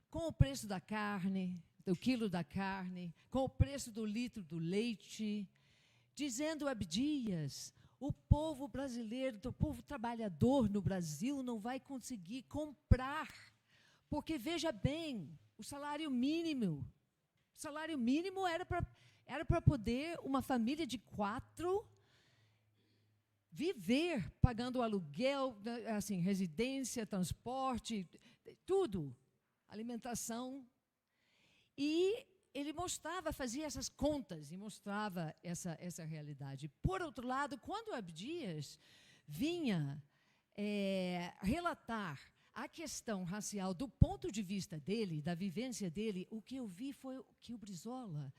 com o preço da carne, do quilo da carne, com o preço do litro do leite, dizendo: Abdias, o povo brasileiro, o povo trabalhador no Brasil não vai conseguir comprar, porque, veja bem, o salário mínimo era para poder uma família de 4 viver, pagando aluguel, assim, residência, transporte, tudo, alimentação. E ele fazia essas contas e mostrava essa realidade. Por outro lado, quando Abdias vinha relatar a questão racial do ponto de vista dele, da vivência dele, o que eu vi foi que o Brizola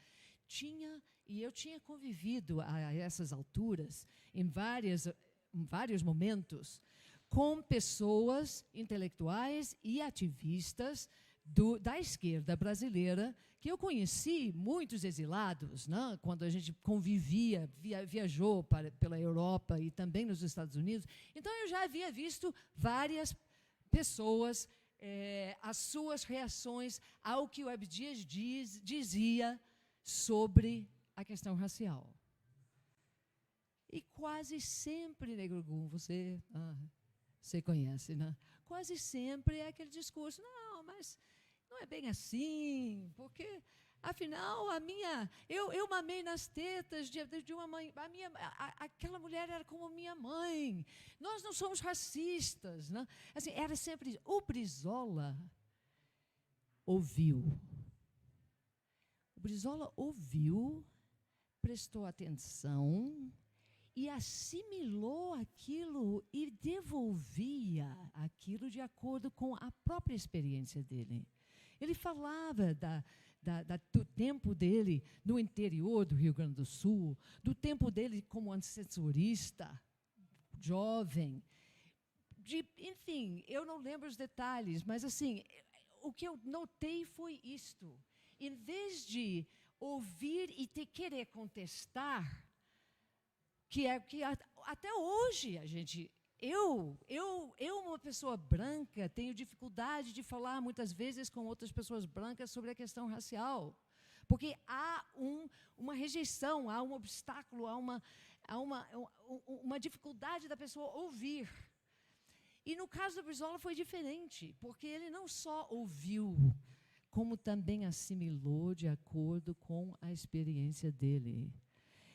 tinha, e eu tinha convivido a essas alturas, em vários momentos, com pessoas intelectuais e ativistas da esquerda brasileira, que eu conheci muitos exilados, né, quando a gente convivia, viajou pela Europa e também nos Estados Unidos. Então, eu já havia visto várias pessoas, as suas reações ao que o Abdias dizia sobre a questão racial. E quase sempre, Negro Gum, você conhece, né? Quase sempre é aquele discurso, não, mas não é bem assim, porque, afinal, eu mamei nas tetas de uma mãe, aquela mulher era como minha mãe, nós não somos racistas, né? Assim, era sempre isso. O Brizola ouviu. O Brizola ouviu, prestou atenção e assimilou aquilo e devolvia aquilo de acordo com a própria experiência dele. Ele falava do tempo dele no interior do Rio Grande do Sul, do tempo dele como assessorista, jovem. Enfim, eu não lembro os detalhes, mas assim, o que eu notei foi isto. Em vez de ouvir e querer contestar, que até hoje a gente... Eu, uma pessoa branca, tenho dificuldade de falar muitas vezes com outras pessoas brancas sobre a questão racial, porque há uma rejeição, há um obstáculo, há uma dificuldade da pessoa ouvir. E no caso do Brizola foi diferente, porque ele não só ouviu, como também assimilou de acordo com a experiência dele.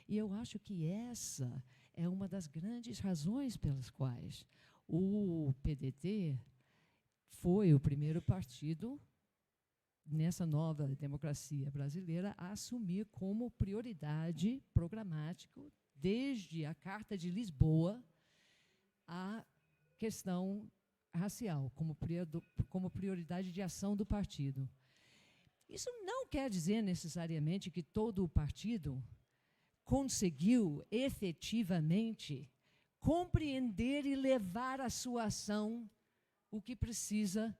E eu acho que essa é uma das grandes razões pelas quais o PDT foi o primeiro partido nessa nova democracia brasileira a assumir como prioridade programática, desde a Carta de Lisboa, a questão racial, como prioridade de ação do partido. Isso não quer dizer necessariamente que todo o partido conseguiu efetivamente compreender e levar à sua ação o que precisa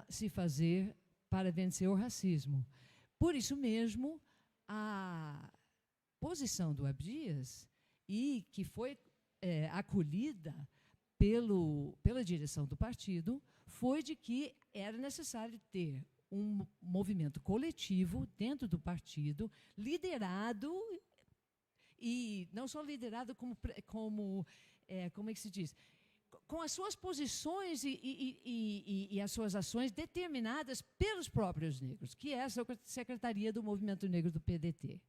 se fazer para vencer o racismo. Por isso mesmo, a posição do Abdias, e que foi acolhida pela direção do partido, foi de que era necessário ter um movimento coletivo dentro do partido, liderado, e não só liderado como é que se diz? Com as suas posições e as suas ações determinadas pelos próprios negros, que é a Secretaria do Movimento Negro do PDT.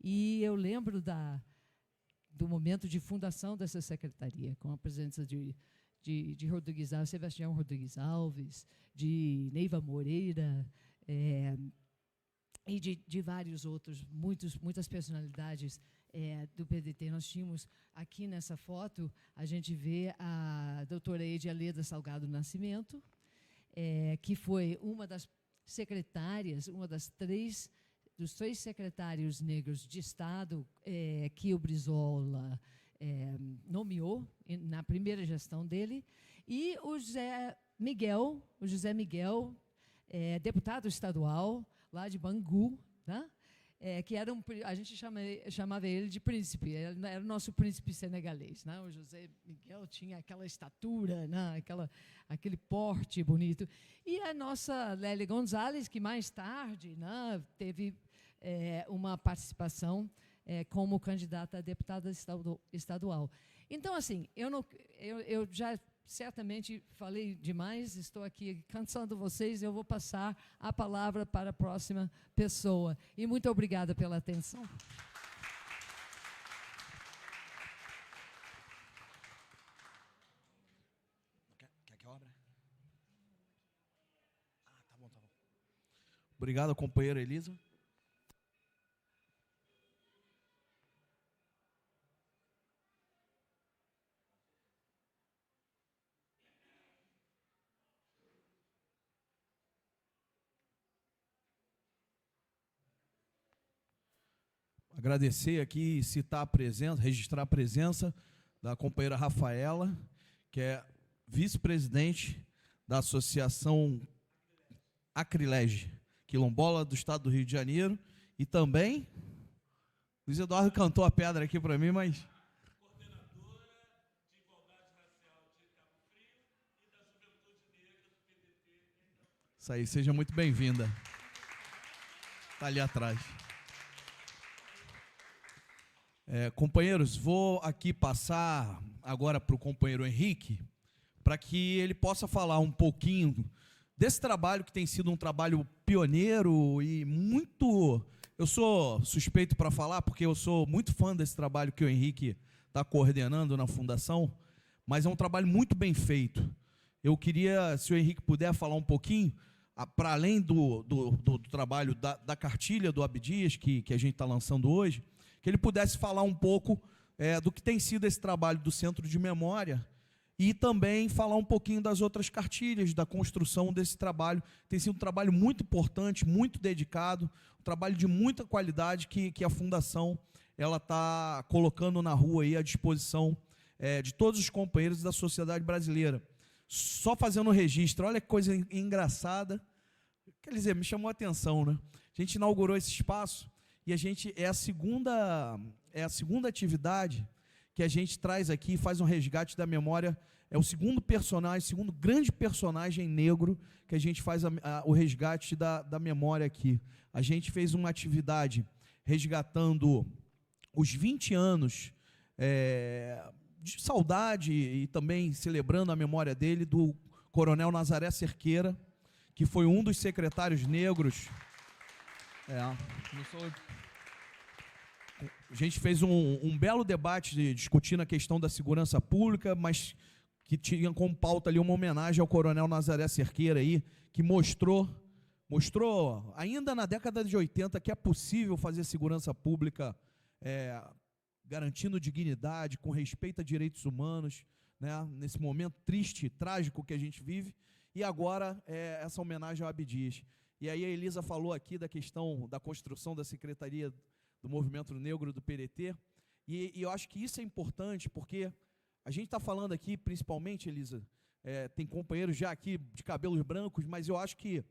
E eu lembro do momento de fundação dessa secretaria, com a presença de Sebastião Rodrigues Alves, de Neiva Moreira, e de vários outros, muitas personalidades do PDT. Nós tínhamos aqui nessa foto, a gente vê a doutora Eide Aleda Salgado Nascimento, que foi uma das secretárias, dos três secretários negros de Estado que o Brizola nomeou na primeira gestão dele, e o José Miguel, deputado estadual lá de Bangu, né? Que era a gente chamava ele de príncipe, era o nosso príncipe senegalês, né? O José Miguel tinha aquela estatura, né? Aquele porte bonito. E a nossa Lélia Gonzalez, que mais tarde, né, teve uma participação como candidata a deputada estadual. Então, assim, eu já certamente falei demais, estou aqui cansando vocês, eu vou passar a palavra para a próxima pessoa. E muito obrigada pela atenção. Quer que eu abra? Tá bom. Obrigado, companheira Elisa. agradecer aqui e citar a presença, registrar a presença da companheira Rafaela, que é vice-presidente da Associação Acrilege, quilombola do estado do Rio de Janeiro, e também, Luiz Eduardo cantou a pedra aqui para mim, mas... coordenadora de Igualdade Racial de Cabo Frio e da Juventude Negra do PDT. Isso aí, seja muito bem-vinda. Está ali atrás. Companheiros, vou aqui passar agora para o companheiro Henrique, para que ele possa falar um pouquinho desse trabalho que tem sido um trabalho pioneiro e muito... Eu sou suspeito para falar, porque eu sou muito fã desse trabalho que o Henrique está coordenando na Fundação, mas é um trabalho muito bem feito. Eu queria, se o Henrique puder falar um pouquinho, para além do trabalho da cartilha do Abdias, que a gente está lançando hoje, que ele pudesse falar um pouco do que tem sido esse trabalho do Centro de Memória e também falar um pouquinho das outras cartilhas, da construção desse trabalho. Tem sido um trabalho muito importante, muito dedicado, um trabalho de muita qualidade que a Fundação está colocando na rua aí à disposição de todos os companheiros da sociedade brasileira. Só fazendo um registro, olha que coisa engraçada, quer dizer, me chamou a atenção, né? A gente inaugurou esse espaço e a gente é a segunda atividade que a gente traz aqui, faz um resgate da memória, é o segundo grande personagem negro que a gente faz o resgate da memória aqui. A gente fez uma atividade resgatando os 20 anos de saudade e também celebrando a memória dele, do Coronel Nazaré Cerqueira, que foi um dos secretários negros. A gente fez um belo debate discutindo a questão da segurança pública, mas que tinha como pauta ali uma homenagem ao Coronel Nazaré Cerqueira, aí, que mostrou ainda na década de 80 que é possível fazer segurança pública garantindo dignidade, com respeito a direitos humanos, né, nesse momento triste, trágico que a gente vive, e agora essa homenagem ao Abdias. E aí a Elisa falou aqui da questão da construção da Secretaria do Movimento Negro do PDT, e eu acho que isso é importante, porque a gente está falando aqui, principalmente, Elisa, tem companheiros já aqui de cabelos brancos, mas eu acho que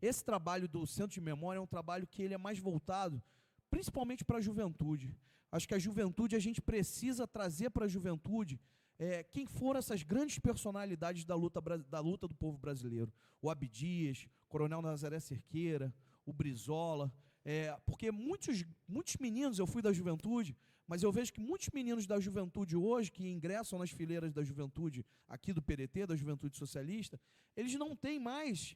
esse trabalho do Centro de Memória é um trabalho que ele é mais voltado, principalmente para a juventude. Acho que a juventude, a gente precisa trazer para a juventude quem foram essas grandes personalidades da luta do povo brasileiro. O Abdias, Coronel Nazaré Cerqueira, o Brizola, porque muitos meninos, eu fui da juventude, mas eu vejo que muitos meninos da juventude hoje, que ingressam nas fileiras da juventude aqui do PDT, da Juventude Socialista, eles não têm mais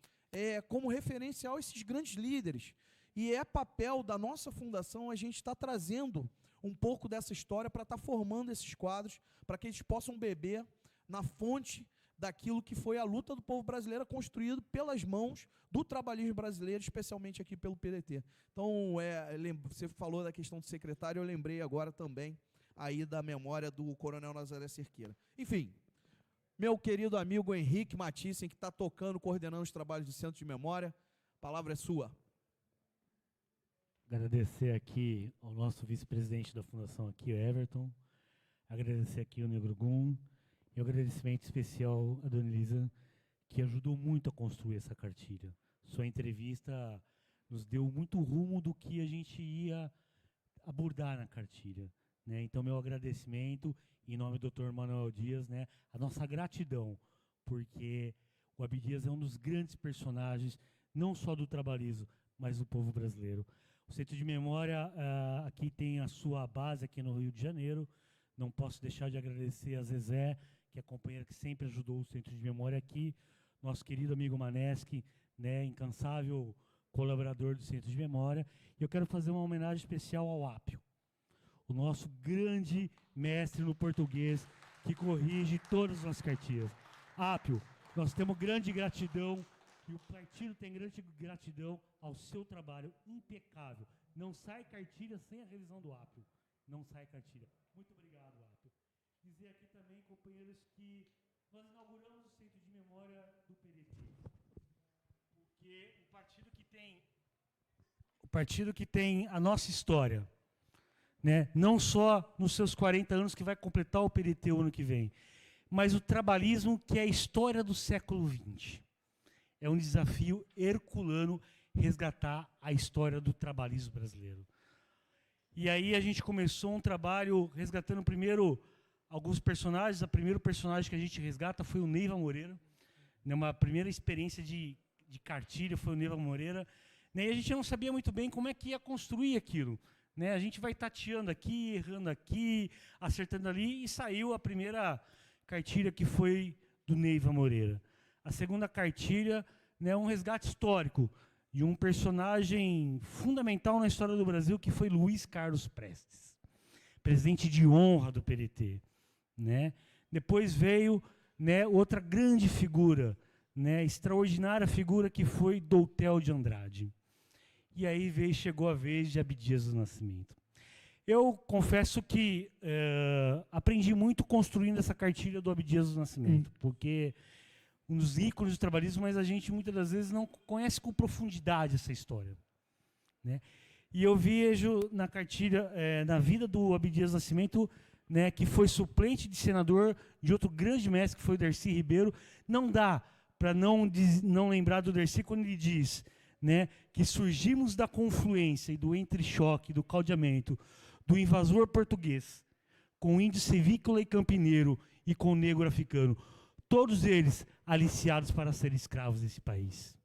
como referencial esses grandes líderes. E é papel da nossa fundação a gente estar trazendo um pouco dessa história para estar formando esses quadros, para que eles possam beber na fonte daquilo que foi a luta do povo brasileiro construído pelas mãos do trabalhismo brasileiro, especialmente aqui pelo PDT. Então, você falou da questão do secretário, eu lembrei agora também aí da memória do Coronel Nazaré Cerqueira. Enfim, meu querido amigo Henrique Mathiesen, que está tocando, coordenando os trabalhos do Centro de Memória, a palavra é sua. Agradecer aqui ao nosso vice-presidente da Fundação, aqui, o Everton, agradecer aqui o Negro Gum, e um agradecimento especial à Dona Elisa, que ajudou muito a construir essa cartilha. Sua entrevista nos deu muito rumo do que a gente ia abordar na cartilha, né? Então, meu agradecimento, em nome do Dr. Manuel Dias, né, a nossa gratidão, porque o Abdias é um dos grandes personagens, não só do trabalhismo, mas do povo brasileiro. O Centro de Memória aqui tem a sua base aqui no Rio de Janeiro. Não posso deixar de agradecer a Zezé, que é a companheira que sempre ajudou o Centro de Memória aqui, nosso querido amigo Maneschi, né, incansável colaborador do Centro de Memória. E eu quero fazer uma homenagem especial ao Apio, o nosso grande mestre no português, que corrige todas as cartilhas. Apio, nós temos grande gratidão, e o partido tem grande gratidão ao seu trabalho impecável. Não sai cartilha sem a revisão do Apio. Não sai cartilha. Muito obrigado, Apio. Dizer aqui também, companheiros, que nós inauguramos o Centro de Memória do PDT. Porque o partido que tem a nossa história, né? Não só nos seus 40 anos, que vai completar o PDT o ano que vem, mas o trabalhismo, que é a história do século XX. É um desafio herculano resgatar a história do trabalhismo brasileiro. E aí a gente começou um trabalho resgatando primeiro alguns personagens. O primeiro personagem que a gente resgata foi o Neiva Moreira. Uma primeira experiência de cartilha foi o Neiva Moreira. E a gente não sabia muito bem como é que ia construir aquilo. A gente vai tateando aqui, errando aqui, acertando ali, e saiu a primeira cartilha, que foi do Neiva Moreira. A segunda cartilha é um resgate histórico de um personagem fundamental na história do Brasil, que foi Luiz Carlos Prestes, presidente de honra do PDT. Depois veio outra grande figura, extraordinária figura, que foi Doutel de Andrade. E aí chegou a vez de Abdias do Nascimento. Eu confesso que aprendi muito construindo essa cartilha do Abdias do Nascimento, porque um dos ícones do trabalhismo, mas a gente muitas das vezes não conhece com profundidade essa história. E eu vejo na cartilha, na vida do Abdias do Nascimento, que foi suplente de senador de outro grande mestre, que foi o Darcy Ribeiro. Não dá para não lembrar do Darcy quando ele diz que surgimos da confluência e do entrechoque, do caldeamento, do invasor português, com o índio civícola e campineiro e com o negro africano, todos eles aliciados para serem escravos desse país.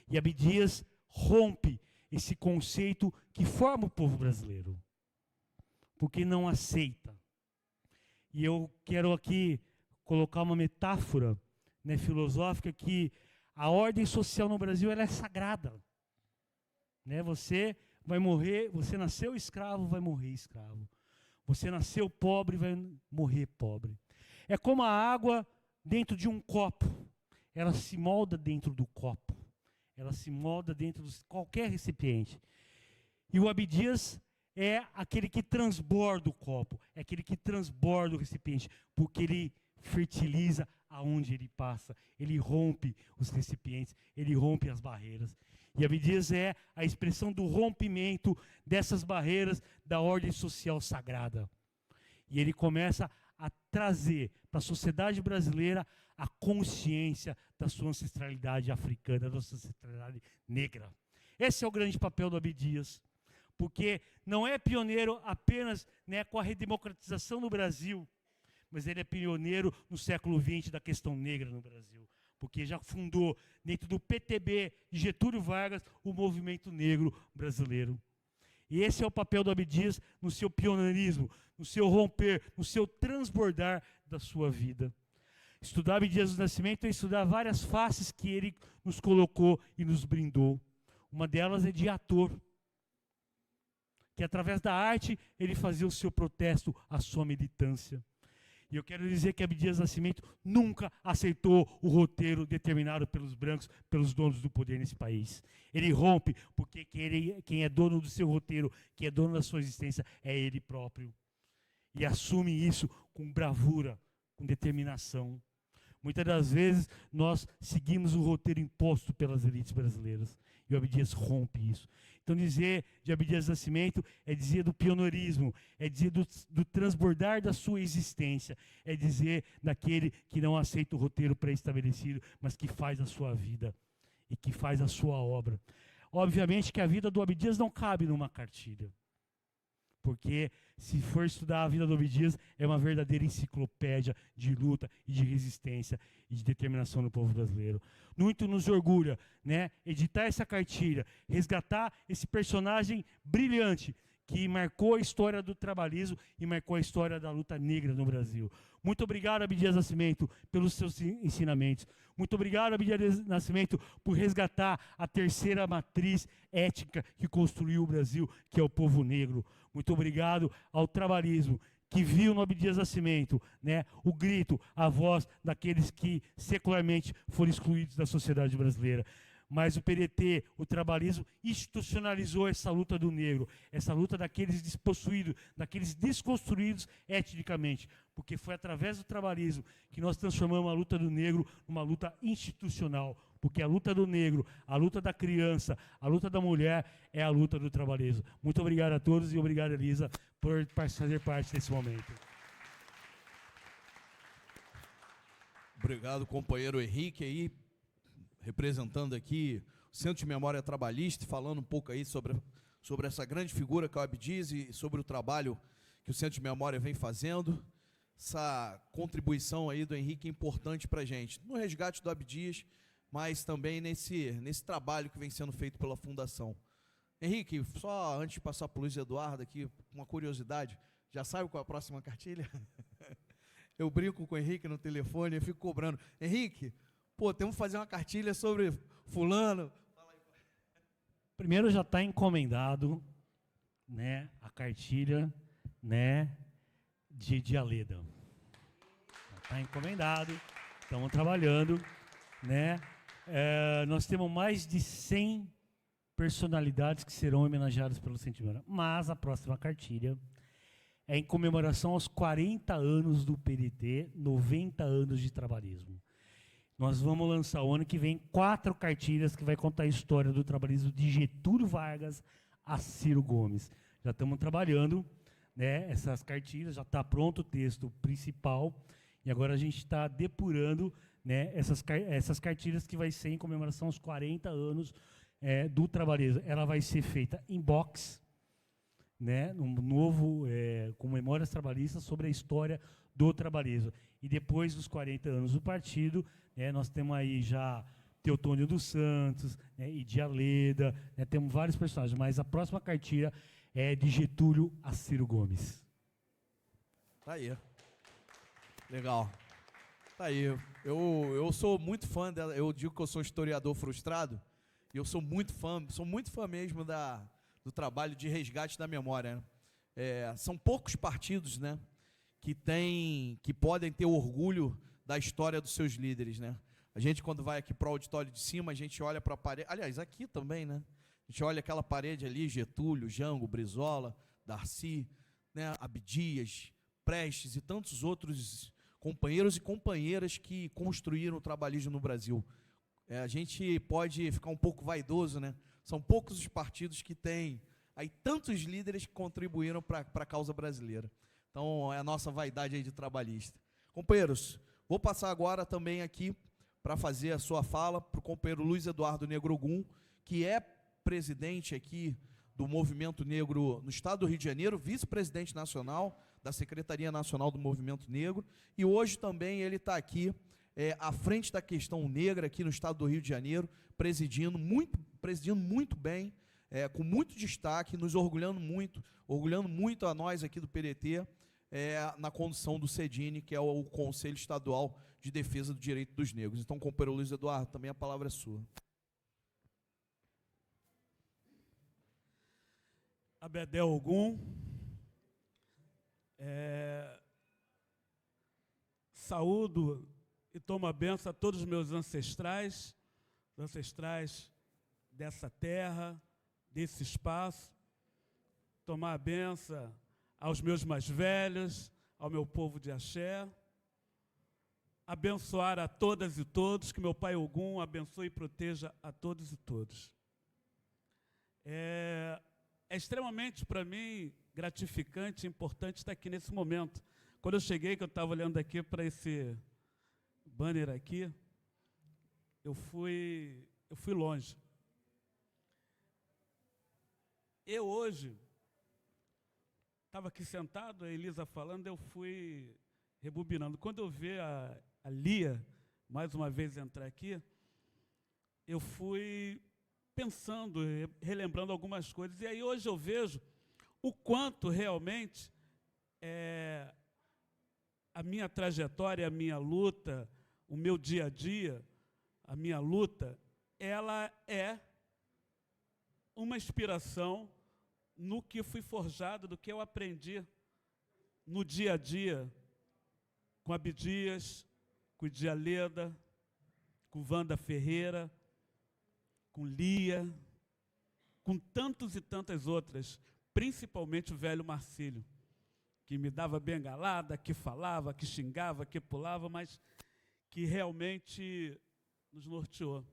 E Abdias rompe esse conceito que forma o povo brasileiro, porque não aceita. E eu quero aqui colocar uma metáfora filosófica, que a ordem social no Brasil, ela é sagrada. Você vai morrer, você nasceu escravo, vai morrer escravo. Você nasceu pobre, vai morrer pobre. É como a água dentro de um copo. Ela se molda dentro do copo. Ela se molda dentro de qualquer recipiente. E o Abdias é aquele que transborda o copo, é aquele que transborda o recipiente, porque ele fertiliza aonde ele passa, ele rompe os recipientes, ele rompe as barreiras. E Abdias é a expressão do rompimento dessas barreiras da ordem social sagrada. E ele começa a trazer para a sociedade brasileira a consciência da sua ancestralidade africana, da sua ancestralidade negra. Esse é o grande papel do Abdias, porque não é pioneiro apenas com a redemocratização do Brasil, mas ele é pioneiro no século XX da questão negra no Brasil, porque já fundou, dentro do PTB de Getúlio Vargas, o movimento negro brasileiro. E esse é o papel do Abdias no seu pioneirismo, no seu romper, no seu transbordar da sua vida. Estudar Abdias do Nascimento é estudar várias faces que ele nos colocou e nos brindou. Uma delas é de ator, que através da arte ele fazia o seu protesto, a sua militância. E eu quero dizer que Abdias do Nascimento nunca aceitou o roteiro determinado pelos brancos, pelos donos do poder nesse país. Ele rompe, porque quem é dono do seu roteiro, quem é dono da sua existência, é ele próprio. E assume isso com bravura, com determinação. Muitas das vezes nós seguimos o roteiro imposto pelas elites brasileiras. E o Abdias rompe isso. Então dizer de Abdias do Nascimento é dizer do pioneirismo, é dizer do transbordar da sua existência, é dizer daquele que não aceita o roteiro pré-estabelecido, mas que faz a sua vida e que faz a sua obra. Obviamente que a vida do Abdias não cabe numa cartilha, porque se for estudar a vida do Abdias, é uma verdadeira enciclopédia de luta e de resistência e de determinação do povo brasileiro. Muito nos orgulha, editar essa cartilha, resgatar esse personagem brilhante que marcou a história do trabalhismo e marcou a história da luta negra no Brasil. Muito obrigado, Abdias do Nascimento, pelos seus ensinamentos. Muito obrigado, Abdias do Nascimento, por resgatar a terceira matriz étnica que construiu o Brasil, que é o povo negro. Muito obrigado ao trabalhismo, que viu no Abdias do Nascimento o grito, a voz daqueles que secularmente foram excluídos da sociedade brasileira. Mas o PDT, o trabalhismo, institucionalizou essa luta do negro, essa luta daqueles despossuídos, daqueles desconstruídos etnicamente, porque foi através do trabalhismo que nós transformamos a luta do negro numa luta institucional, porque a luta do negro, a luta da criança, a luta da mulher é a luta do trabalhismo. Muito obrigado a todos e obrigado, Elisa, por fazer parte desse momento. Obrigado, companheiro Henrique, aí, representando aqui o Centro de Memória Trabalhista, falando um pouco aí sobre essa grande figura que é o Abdias e sobre o trabalho que o Centro de Memória vem fazendo. Essa contribuição aí do Henrique é importante para a gente, no resgate do Abdias, mas também nesse trabalho que vem sendo feito pela Fundação. Henrique, só antes de passar para o Luiz Eduardo aqui, uma curiosidade, já sabe qual é a próxima cartilha? Eu brinco com o Henrique no telefone, eu fico cobrando. Henrique, pô, temos que fazer uma cartilha sobre fulano. Primeiro já está encomendado, né, a cartilha, né, de Aleda. Está encomendado, estamos trabalhando, né. Nós temos mais de 100 personalidades que serão homenageadas pelo Centro de Memória, mas a próxima cartilha é em comemoração aos 40 anos do PDT, 90 anos de trabalhismo. Nós vamos lançar o ano que vem 4 cartilhas que vai contar a história do trabalhismo de Getúlio Vargas a Ciro Gomes. Já estamos trabalhando, né, essas cartilhas, já está pronto o texto principal, e agora a gente está depurando, né, essas cartilhas que vai ser em comemoração aos 40 anos do trabalhismo. Ela vai ser feita em box, né, um novo, com memórias trabalhistas sobre a história do trabalhismo. E depois dos 40 anos do partido, nós temos aí já Teotônio dos Santos, Idi Aleda, temos vários personagens, mas a próxima cartilha é de Getúlio a Ciro Gomes. Tá aí. Legal. Tá aí. Eu sou muito fã dela, eu digo que eu sou historiador frustrado, e eu sou muito fã mesmo do trabalho de resgate da memória, né? São poucos partidos, né, que podem ter orgulho da história dos seus líderes, né? A gente, quando vai aqui para o auditório de cima, a gente olha para a parede, aliás, aqui também, né? A gente olha aquela parede ali, Getúlio, Jango, Brizola, Darcy, né, Abdias, Prestes e tantos outros companheiros e companheiras que construíram o trabalhismo no Brasil. A gente pode ficar um pouco vaidoso, né? São poucos os partidos que têm aí tantos líderes que contribuíram para a causa brasileira. Então, é a nossa vaidade aí de trabalhista. Companheiros, vou passar agora também aqui para fazer a sua fala para o companheiro Luiz Eduardo Negrogum, que é presidente aqui do Movimento Negro no Estado do Rio de Janeiro, vice-presidente nacional da Secretaria Nacional do Movimento Negro, e hoje também ele está aqui à frente da questão negra aqui no Estado do Rio de Janeiro, presidindo muito bem, com muito destaque, nos orgulhando muito a nós aqui do PDT, na condução do CEDINE, que é o Conselho Estadual de Defesa do Direito dos Negros. Então, companheiro Luiz Eduardo, também a palavra é sua. Abedel Ogum, saúdo e tomo a benção a todos os meus ancestrais dessa terra, desse espaço, tomar a benção aos meus mais velhos, ao meu povo de Axé, abençoar a todas e todos, que meu Pai Ogum abençoe e proteja a todos e todos. É extremamente, para mim, gratificante e importante estar aqui nesse momento. Quando eu cheguei, que eu estava olhando aqui para esse banner aqui, eu fui longe. Eu hoje estava aqui sentado, a Elisa falando, eu fui rebobinando. Quando eu vi a Lia, mais uma vez, entrar aqui, eu fui pensando, relembrando algumas coisas. E aí hoje eu vejo o quanto realmente a minha trajetória, a minha luta, o meu dia a dia, a minha luta, ela é uma inspiração no que fui forjado, do que eu aprendi no dia a dia, com Abdias, com Idi Aleda, com Wanda Ferreira, com Lia, com tantos e tantas outras, principalmente o velho Marcílio, que me dava bengalada, que falava, que xingava, que pulava, mas que realmente nos norteou.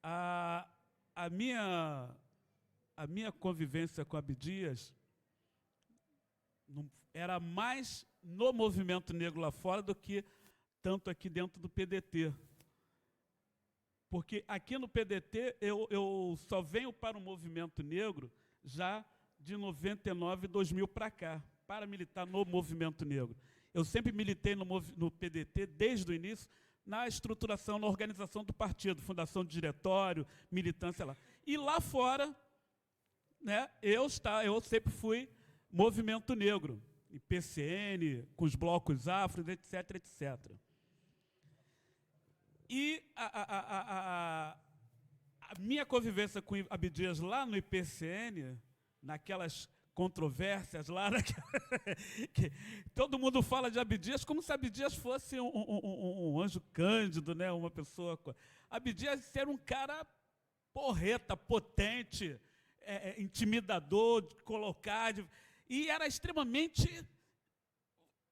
A minha convivência com Abdias era mais no movimento negro lá fora do que tanto aqui dentro do PDT. Porque aqui no PDT eu só venho para o movimento negro já de 99, 2000 para cá, para militar no movimento negro. Eu sempre militei no PDT desde o início, na estruturação, na organização do partido, fundação de diretório, militância lá. E lá fora, né, eu sempre fui movimento negro, IPCN, com os blocos afros, etc, etc. E a minha convivência com Abdias lá no IPCN, naquelas controvérsias lá, que todo mundo fala de Abdias como se Abdias fosse um anjo cândido, né? Uma pessoa... Abdias era um cara porreta, potente, intimidador, de colocar... E era extremamente...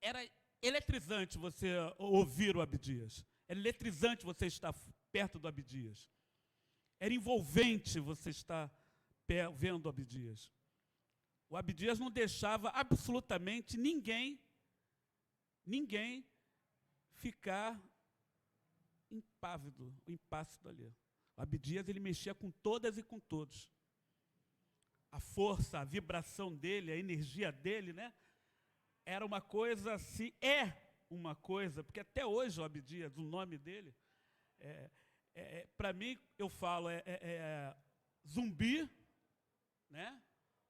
Era eletrizante você ouvir o Abdias. Era eletrizante você estar perto do Abdias. Era envolvente você estar vendo o Abdias. O Abdias não deixava absolutamente ninguém ficar impávido ali. O Abdias, ele mexia com todas e com todos. A força, a vibração dele, a energia dele, né? Era uma coisa assim, uma coisa, porque até hoje o Abdias, o nome dele, para mim, eu falo, Zumbi, né?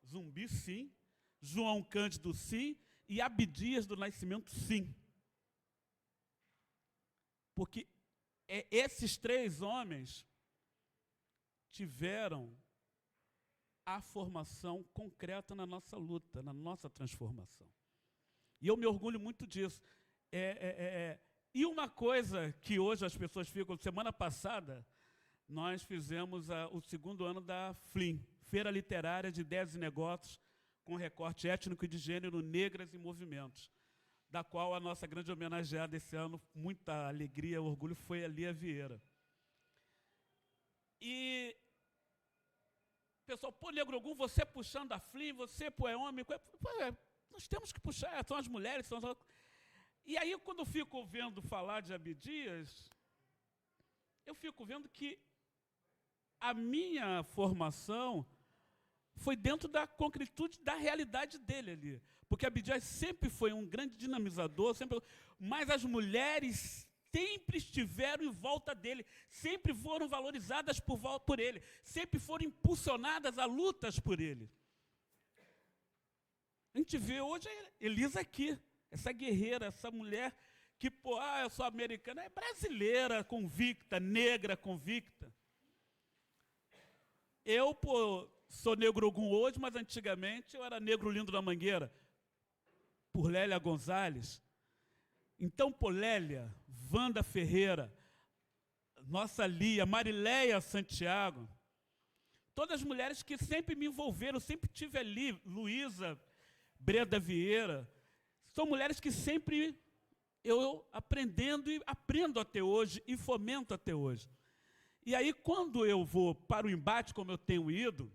Zumbi, sim. João Cândido, sim. E Abdias do Nascimento, sim. Porque esses três homens tiveram a formação concreta na nossa luta, na nossa transformação. E eu me orgulho muito disso. E uma coisa que hoje as pessoas ficam... Semana passada, nós fizemos o 2º ano da FLIM, Feira Literária de Ideias e Negócios, com recorte étnico e de gênero, negras e movimentos, da qual a nossa grande homenageada esse ano, muita alegria, orgulho, foi a Lia Vieira. E o pessoal, pô, Negro Ogum, você puxando a FLIM, você, pô, é homem, nós temos que puxar, são as mulheres, são as... E aí, quando eu fico vendo falar de Abdias, eu fico vendo que a minha formação foi dentro da concretude da realidade dele ali. Porque Abdias sempre foi um grande dinamizador, mas as mulheres sempre estiveram em volta dele, sempre foram valorizadas por ele, sempre foram impulsionadas a lutas por ele. A gente vê hoje a Elisa aqui, essa guerreira, essa mulher que, pô, eu sou americana, é brasileira convicta, negra convicta. Eu, pô, sou Negro Ogum hoje, mas antigamente eu era Negro Lindo da Mangueira, por Lélia Gonzalez. Então, pô, Lélia, Wanda Ferreira, nossa Lia, Marileia Santiago, todas as mulheres que sempre me envolveram, sempre tive ali, Luísa, Breda Vieira, são mulheres que sempre eu aprendendo e aprendo até hoje e fomento até hoje. E aí, quando eu vou para o embate, como eu tenho ido,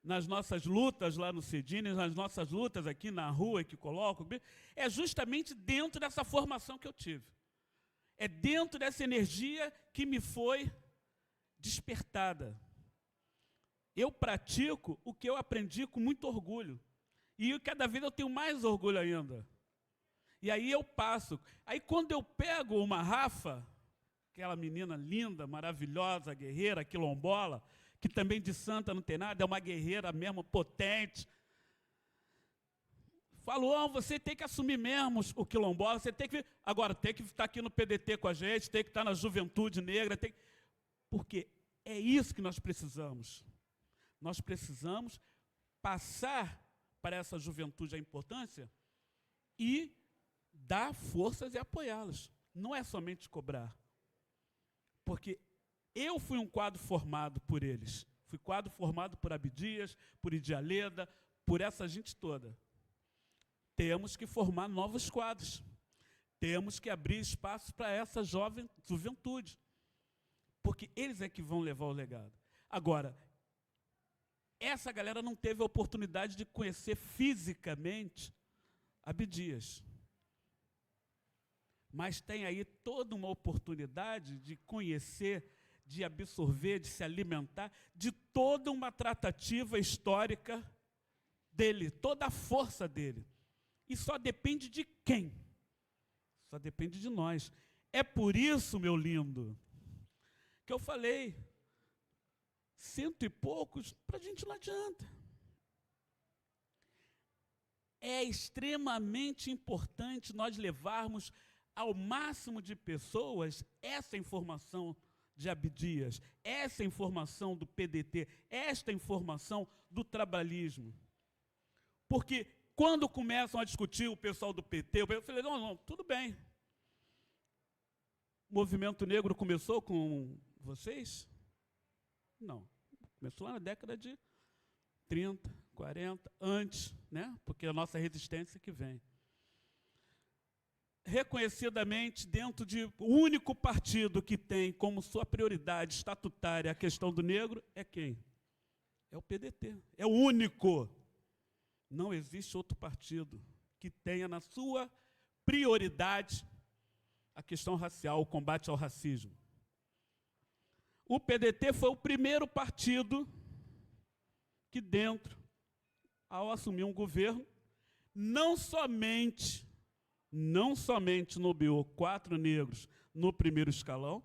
nas nossas lutas lá no Cedines, nas nossas lutas aqui na rua que coloco, é justamente dentro dessa formação que eu tive. É dentro dessa energia que me foi despertada. Eu pratico o que eu aprendi com muito orgulho. E cada vez eu tenho mais orgulho ainda. E aí eu passo. Aí quando eu pego uma Rafa, aquela menina linda, maravilhosa, guerreira, quilombola, que também de santa não tem nada, é uma guerreira mesmo, potente. Falou, você tem que assumir mesmo o quilombola, você tem que... Agora, tem que estar aqui no PDT com a gente, tem que estar na Juventude Negra, porque é isso que nós precisamos. Nós precisamos passar para essa juventude a importância e dar forças e apoiá-los. Não é somente cobrar. Porque eu fui um quadro formado por eles. Fui quadro formado por Abdias, por Idialeda, por essa gente toda. Temos que formar novos quadros. Temos que abrir espaço para essa jovem juventude. Porque eles é que vão levar o legado. Agora, essa galera não teve a oportunidade de conhecer fisicamente Abdias. Mas tem aí toda uma oportunidade de conhecer, de absorver, de se alimentar de toda uma tratativa histórica dele, toda a força dele. E só depende de quem? Só depende de nós. É por isso, meu lindo, que eu falei, 100 e poucos, para a gente não adianta. É extremamente importante nós levarmos ao máximo de pessoas essa informação de Abdias, essa informação do PDT, esta informação do trabalhismo. Porque quando começam a discutir o pessoal do PT, eu falei, não, tudo bem. O movimento negro começou com vocês? Não. Começou lá na década de 30, 40, antes, né? Porque é a nossa resistência que vem. Reconhecidamente, dentro de o único partido que tem como sua prioridade estatutária a questão do negro, é quem? É o PDT. É o único. Não existe outro partido que tenha na sua prioridade a questão racial, o combate ao racismo. O PDT foi o primeiro partido que, dentro, ao assumir um governo, não somente nomeou 4 negros no primeiro escalão,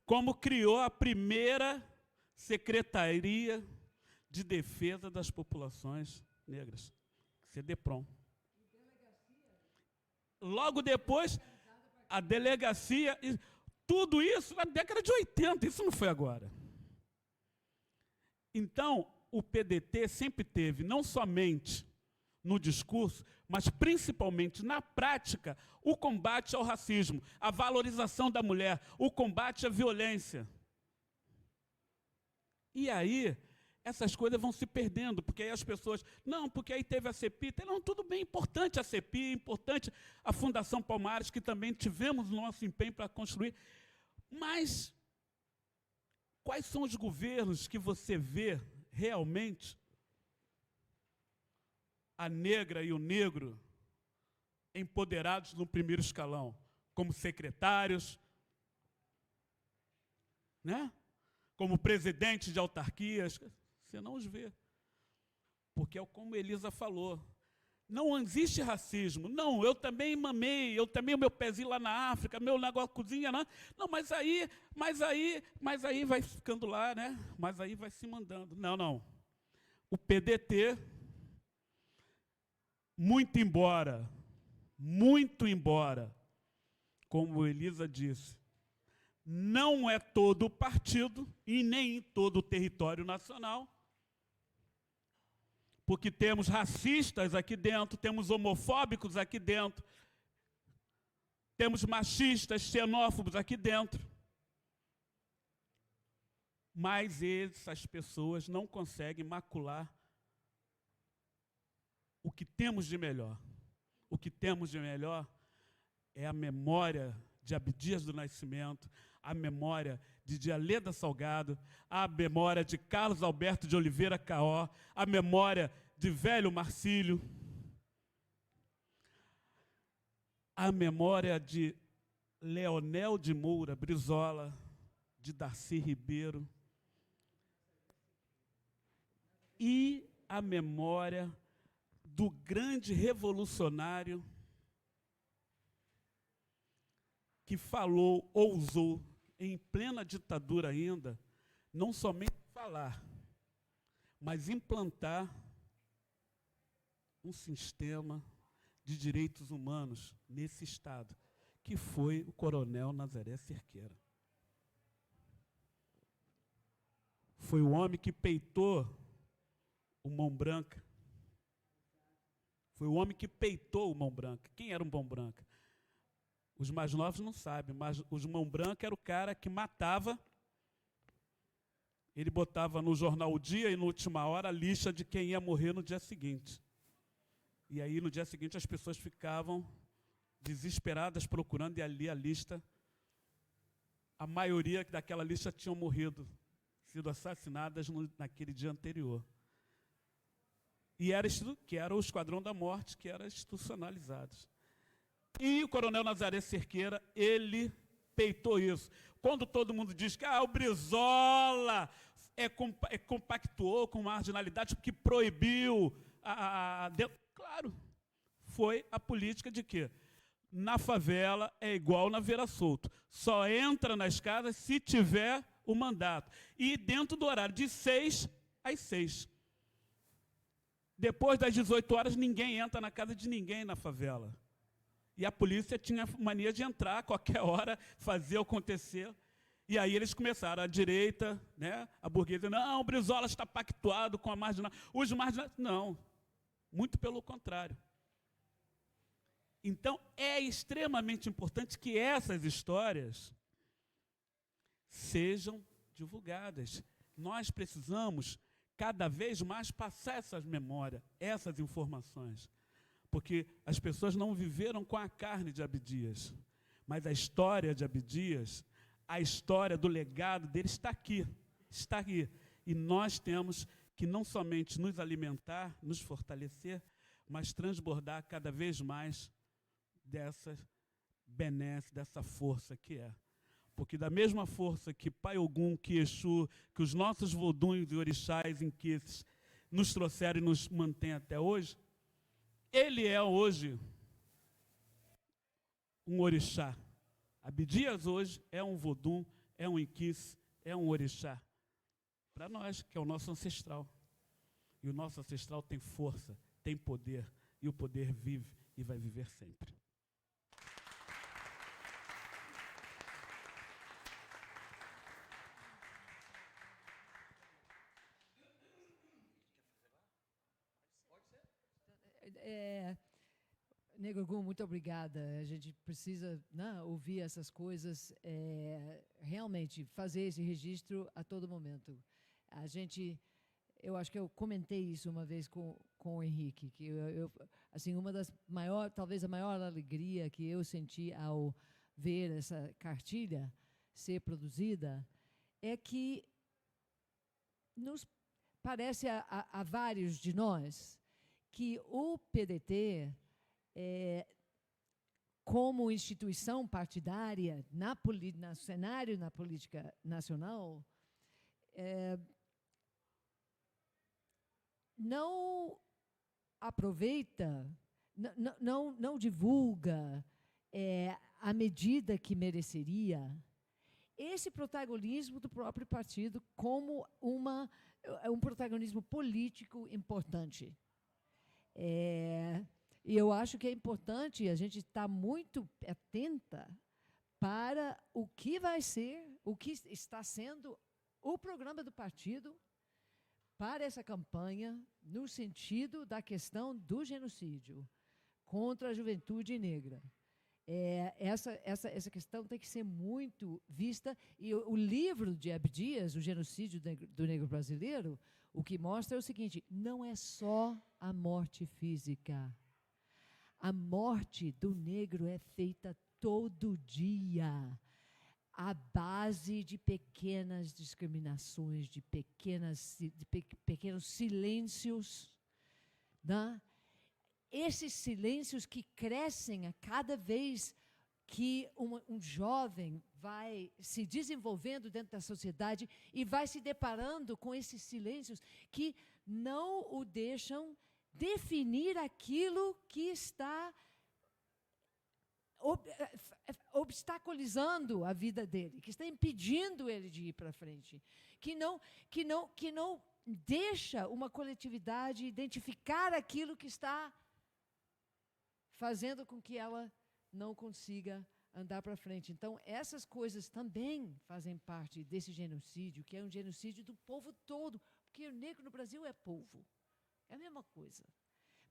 como criou a primeira Secretaria de Defesa das Populações Negras, CDPROM. Logo depois, a delegacia, tudo isso na década de 80, isso não foi agora. Então, o PDT sempre teve, não somente no discurso, mas principalmente na prática, o combate ao racismo, a valorização da mulher, o combate à violência. E aí, essas coisas vão se perdendo, porque aí as pessoas, não, porque aí teve a CEPI, não, tudo bem, importante a CEPI, importante a Fundação Palmares, que também tivemos o nosso empenho para construir, mas quais são os governos que você vê realmente a negra e o negro empoderados no primeiro escalão, como secretários, né? Como presidentes de autarquias? Você não os vê. Porque é como Elisa falou, não existe racismo. Não, eu também mamei, eu também o meu pezinho lá na África, meu negócio cozinha, não, mas aí vai ficando lá, né? Mas aí vai se mandando. Não. O PDT, muito embora, como Elisa disse, não é todo o partido e nem todo o território nacional, porque temos racistas aqui dentro, temos homofóbicos aqui dentro, temos machistas, xenófobos aqui dentro. Mas essas pessoas não conseguem macular o que temos de melhor. O que temos de melhor é a memória de Abdias do Nascimento, a memória de Dialeda Salgado, a memória de Carlos Alberto de Oliveira Caó, a memória de Velho Marcílio, a memória de Leonel de Moura Brizola, de Darcy Ribeiro, e a memória do grande revolucionário que falou, ousou, em plena ditadura ainda, não somente falar, mas implantar um sistema de direitos humanos nesse Estado, que foi o coronel Nazaré Cerqueira. Foi o homem que peitou o Mão Branca. Foi o homem que peitou o Mão Branca. Quem era o Mão Branca? Os mais novos não sabem, mas o Mão Branca era o cara que matava. Ele botava no jornal O Dia e no Última Hora a lista de quem ia morrer no dia seguinte. E aí, no dia seguinte, as pessoas ficavam desesperadas procurando, e ali a lista a maioria daquela lista tinham morrido, sido assassinadas naquele dia anterior. E que era o Esquadrão da Morte, que era institucionalizado. E o coronel Nazaré Cerqueira, ele peitou isso. Quando todo mundo diz que o Brizola compactuou com marginalidade porque proibiu claro, foi a política de quê? Na favela é igual na Vera Solto. Só entra nas casas se tiver o mandato. E dentro do horário de 6 às 6. Depois das 18 horas, ninguém entra na casa de ninguém na favela. E a polícia tinha mania de entrar a qualquer hora, fazer acontecer. E aí eles começaram, a direita, né, a burguesia, não, o Brizola está pactuado com a marginal. Os marginais, não. Muito pelo contrário. Então, é extremamente importante que essas histórias sejam divulgadas. Nós precisamos, cada vez mais, passar essas memórias, essas informações. Porque as pessoas não viveram com a carne de Abdias, mas a história de Abdias, a história do legado dele está aqui, está aqui. E nós temos que não somente nos alimentar, nos fortalecer, mas transbordar cada vez mais dessa benesse, dessa força que é. Porque da mesma força que Pai Ogum, que Exu, que os nossos voduns e orixás inquices nos trouxeram e nos mantêm até hoje, ele é hoje um orixá. Abdias hoje é um vodum, é um inquice, é um orixá. Para nós, que é o nosso ancestral. E o nosso ancestral tem força, tem poder, e o poder vive e vai viver sempre. Negro Ogum, muito obrigada. A gente precisa, né, ouvir essas coisas, realmente fazer esse registro a todo momento. Eu acho que eu comentei isso uma vez com o Henrique, que assim, uma das maiores, talvez a maior alegria que eu senti ao ver essa cartilha ser produzida é que nos parece a vários de nós que o PDT, como instituição partidária no cenário na política nacional, não aproveita, não divulga à medida que mereceria esse protagonismo do próprio partido como um protagonismo político importante. E eu acho que é importante a gente estar muito atenta para o que vai ser, o que está sendo o programa do partido para essa campanha no sentido da questão do genocídio contra a juventude negra. Essa questão tem que ser muito vista, e o livro de Abdias, O Genocídio do Negro Brasileiro, o que mostra é o seguinte: não é só a morte física. A morte do negro é feita todo dia, à base de pequenas discriminações, de pequenos silêncios, né? Esses silêncios que crescem a cada vez que um jovem vai se desenvolvendo dentro da sociedade e vai se deparando com esses silêncios que não o deixam definir aquilo que está obstaculizando a vida dele, que está impedindo ele de ir para frente, que não deixa uma coletividade identificar aquilo que está fazendo com que ela não consiga andar para frente. Então, essas coisas também fazem parte desse genocídio, que é um genocídio do povo todo, porque o negro no Brasil é povo. É a mesma coisa.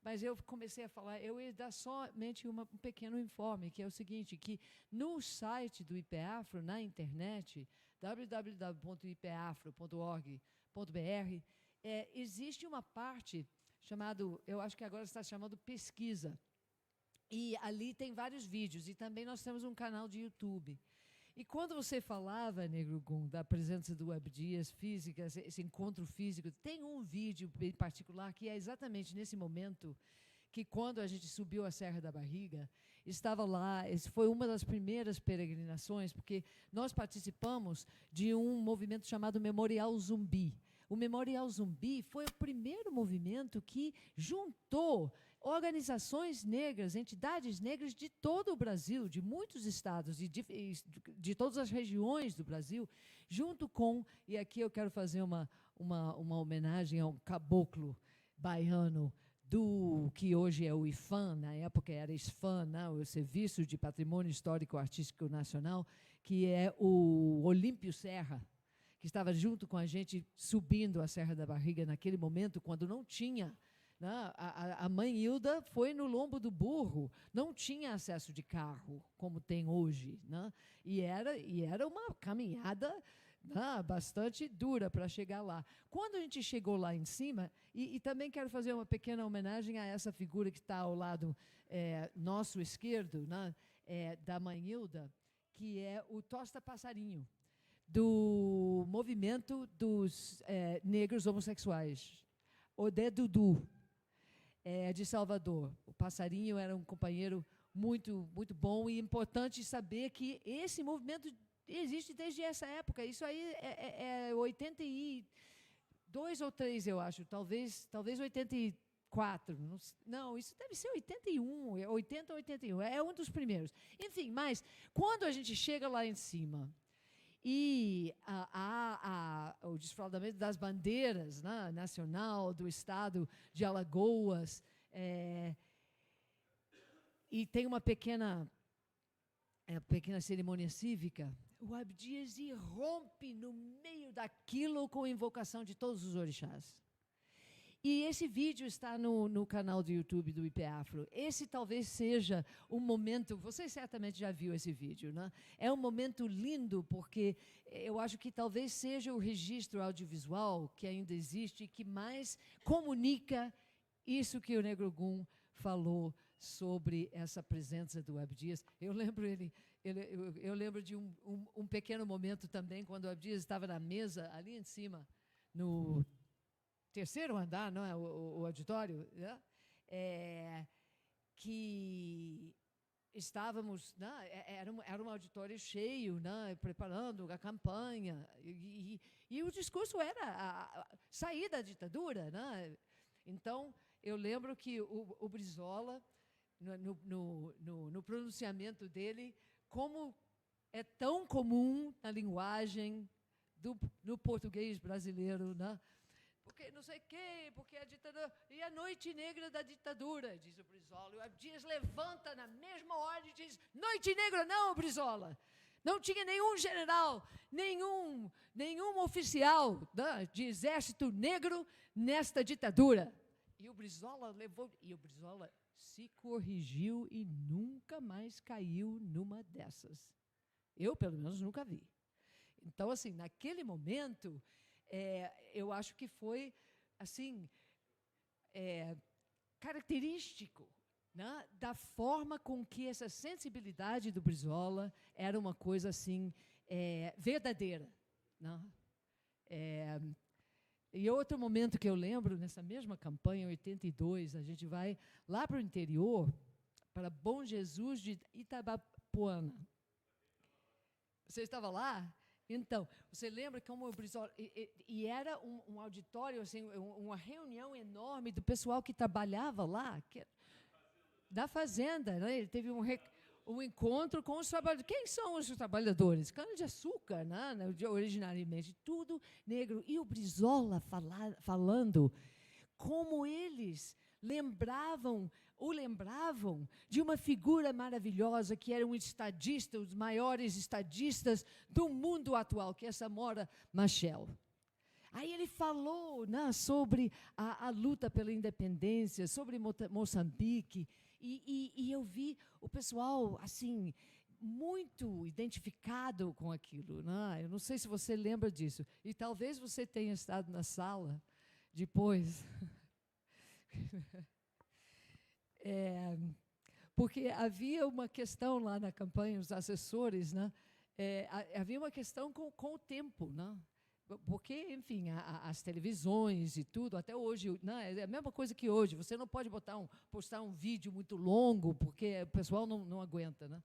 Mas eu comecei a falar, eu ia dar somente um pequeno informe, que é o seguinte, que no site do IPEAFRO, na internet, www.ipeafro.org.br, existe uma parte chamada, eu acho que agora está chamando pesquisa. E ali tem vários vídeos, e também nós temos um canal de YouTube. E quando você falava, Negro Gum, da presença do Abdias física, esse encontro físico, tem um vídeo em particular que é exatamente nesse momento que, quando a gente subiu a Serra da Barriga, estava lá. Esse foi uma das primeiras peregrinações, porque nós participamos de um movimento chamado Memorial Zumbi. O Memorial Zumbi foi o primeiro movimento que juntou organizações negras, entidades negras de todo o Brasil, de muitos estados e de todas as regiões do Brasil, junto com, e aqui eu quero fazer uma homenagem ao caboclo baiano do que hoje é o IFAM, na época era ISFAM, né, o Serviço de Patrimônio Histórico Artístico Nacional, que é o Olímpio Serra, que estava junto com a gente subindo a Serra da Barriga naquele momento, quando não tinha, né, a mãe Hilda foi no lombo do burro, não tinha acesso de carro, como tem hoje. Né, e era uma caminhada, né, bastante dura para chegar lá. Quando a gente chegou lá em cima, e também quero fazer uma pequena homenagem a essa figura que está ao lado nosso esquerdo, né, da mãe Hilda, que é o Tosta Passarinho, do movimento dos negros homossexuais, Odé Dudu, de Salvador. O Passarinho era um companheiro muito, muito bom, e importante saber que esse movimento existe desde essa época. Isso aí é 82 ou 3, eu acho, talvez 84. Não, isso deve ser 81, 80 ou 81, é um dos primeiros. Enfim, mas quando a gente chega lá em cima, e o desfraldamento das bandeiras, né, nacional, do estado de Alagoas, e tem uma pequena cerimônia cívica, o Abdias irrompe no meio daquilo com a invocação de todos os orixás. E esse vídeo está no canal do YouTube do IPAfro. Esse talvez seja um momento, você certamente já viu esse vídeo, né? É um momento lindo, porque eu acho que talvez seja o registro audiovisual que ainda existe e que mais comunica isso que o Negro Gum falou sobre essa presença do Abdias. Eu lembro de um pequeno momento também, quando o Abdias estava na mesa, ali em cima, no terceiro andar, não é, o auditório, né? Que estávamos, né, era um auditório cheio, né, preparando a campanha, e o discurso era sair da ditadura. Né? Então, eu lembro que o Brizola, no pronunciamento dele, como é tão comum na linguagem no português brasileiro, né? Porque não sei o quê, porque a ditadura... E a noite negra da ditadura, diz o Brizola. E o Abdias levanta na mesma hora e diz, noite negra não, Brizola. Não tinha nenhum general, nenhum oficial, né, de exército negro nesta ditadura. E o Brizola se corrigiu e nunca mais caiu numa dessas. Eu, pelo menos, nunca vi. Então, assim, naquele momento... eu acho que foi assim característico, né, da forma com que essa sensibilidade do Brizola era uma coisa assim verdadeira. Né? E outro momento que eu lembro, nessa mesma campanha, em 82, a gente vai lá para o interior, para Bom Jesus de Itabapoana. Você estava lá? Então, você lembra como o Brizola... E era um auditório, assim, uma reunião enorme do pessoal que trabalhava lá, da fazenda. Né? Ele teve um encontro com os trabalhadores. Quem são os trabalhadores? Cana-de-açúcar, né? Originariamente, tudo negro. E o Brizola falando como eles lembravam de uma figura maravilhosa que era um estadista, os maiores estadistas do mundo atual, que é Samora Machel. Aí ele falou, né, sobre a luta pela independência, sobre Moçambique, e eu vi o pessoal assim muito identificado com aquilo. Né? Eu não sei se você lembra disso, e talvez você tenha estado na sala depois. Porque havia uma questão lá na campanha, os assessores, né, havia uma questão com o tempo, né? Porque, enfim, as televisões e tudo, até hoje, né, é a mesma coisa que hoje. Você não pode postar um vídeo muito longo, porque o pessoal não aguenta. Né?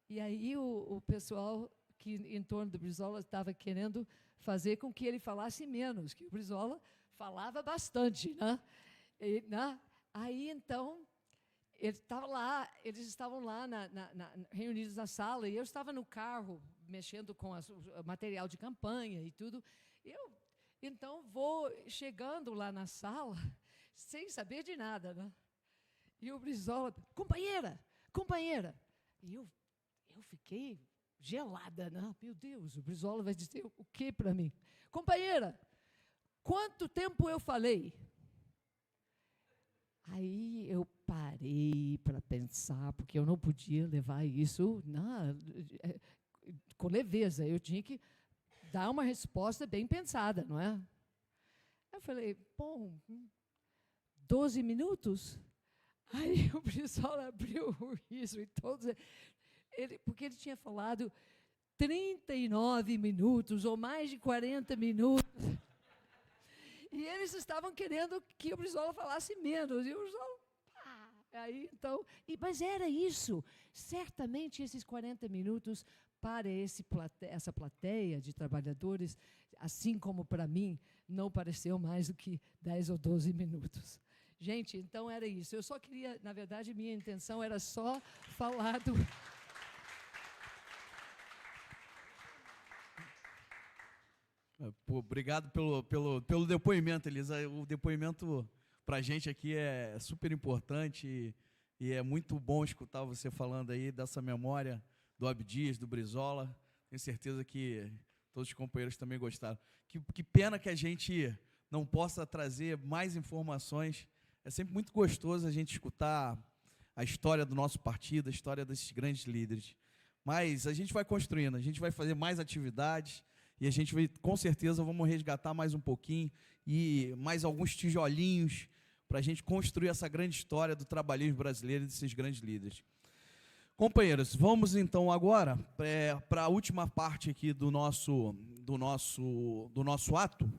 E aí o pessoal que em torno do Brizola estava querendo fazer com que ele falasse menos, que o Brizola falava bastante. Né? Aí, então, eles estavam lá reunidos na sala, e eu estava no carro, mexendo com o material de campanha e tudo. Então, vou chegando lá na sala, sem saber de nada. Né? E o Brizola, companheira! E eu fiquei gelada. Né? Meu Deus, o Brizola vai dizer o quê para mim? Companheira, quanto tempo eu falei? Aí eu parei para pensar, porque eu não podia levar isso com leveza. Eu tinha que dar uma resposta bem pensada, não é? Eu falei, bom, 12 minutos? Aí o Brizola abriu o riso e todos... porque ele tinha falado 39 minutos, ou mais de 40 minutos. E eles estavam querendo que o Brizola falasse menos. E o Brizola... Aí, então, mas era isso. Certamente esses 40 minutos para essa plateia de trabalhadores, assim como para mim, não pareceu mais do que 10 ou 12 minutos. Gente, então era isso. Eu só queria, na verdade, minha intenção era só falar do... Obrigado pelo depoimento, Elisa. O depoimento para a gente aqui é super importante e é muito bom escutar você falando aí dessa memória do Abdias, do Brizola. Tenho certeza que todos os companheiros também gostaram. Que pena que a gente não possa trazer mais informações. É sempre muito gostoso a gente escutar a história do nosso partido, a história desses grandes líderes. Mas a gente vai construindo, a gente vai fazer mais atividades e a gente vai, com certeza, vamos resgatar mais um pouquinho e mais alguns tijolinhos para a gente construir essa grande história do trabalhismo brasileiro e desses grandes líderes. Companheiros, vamos então agora para a última parte aqui do nosso ato.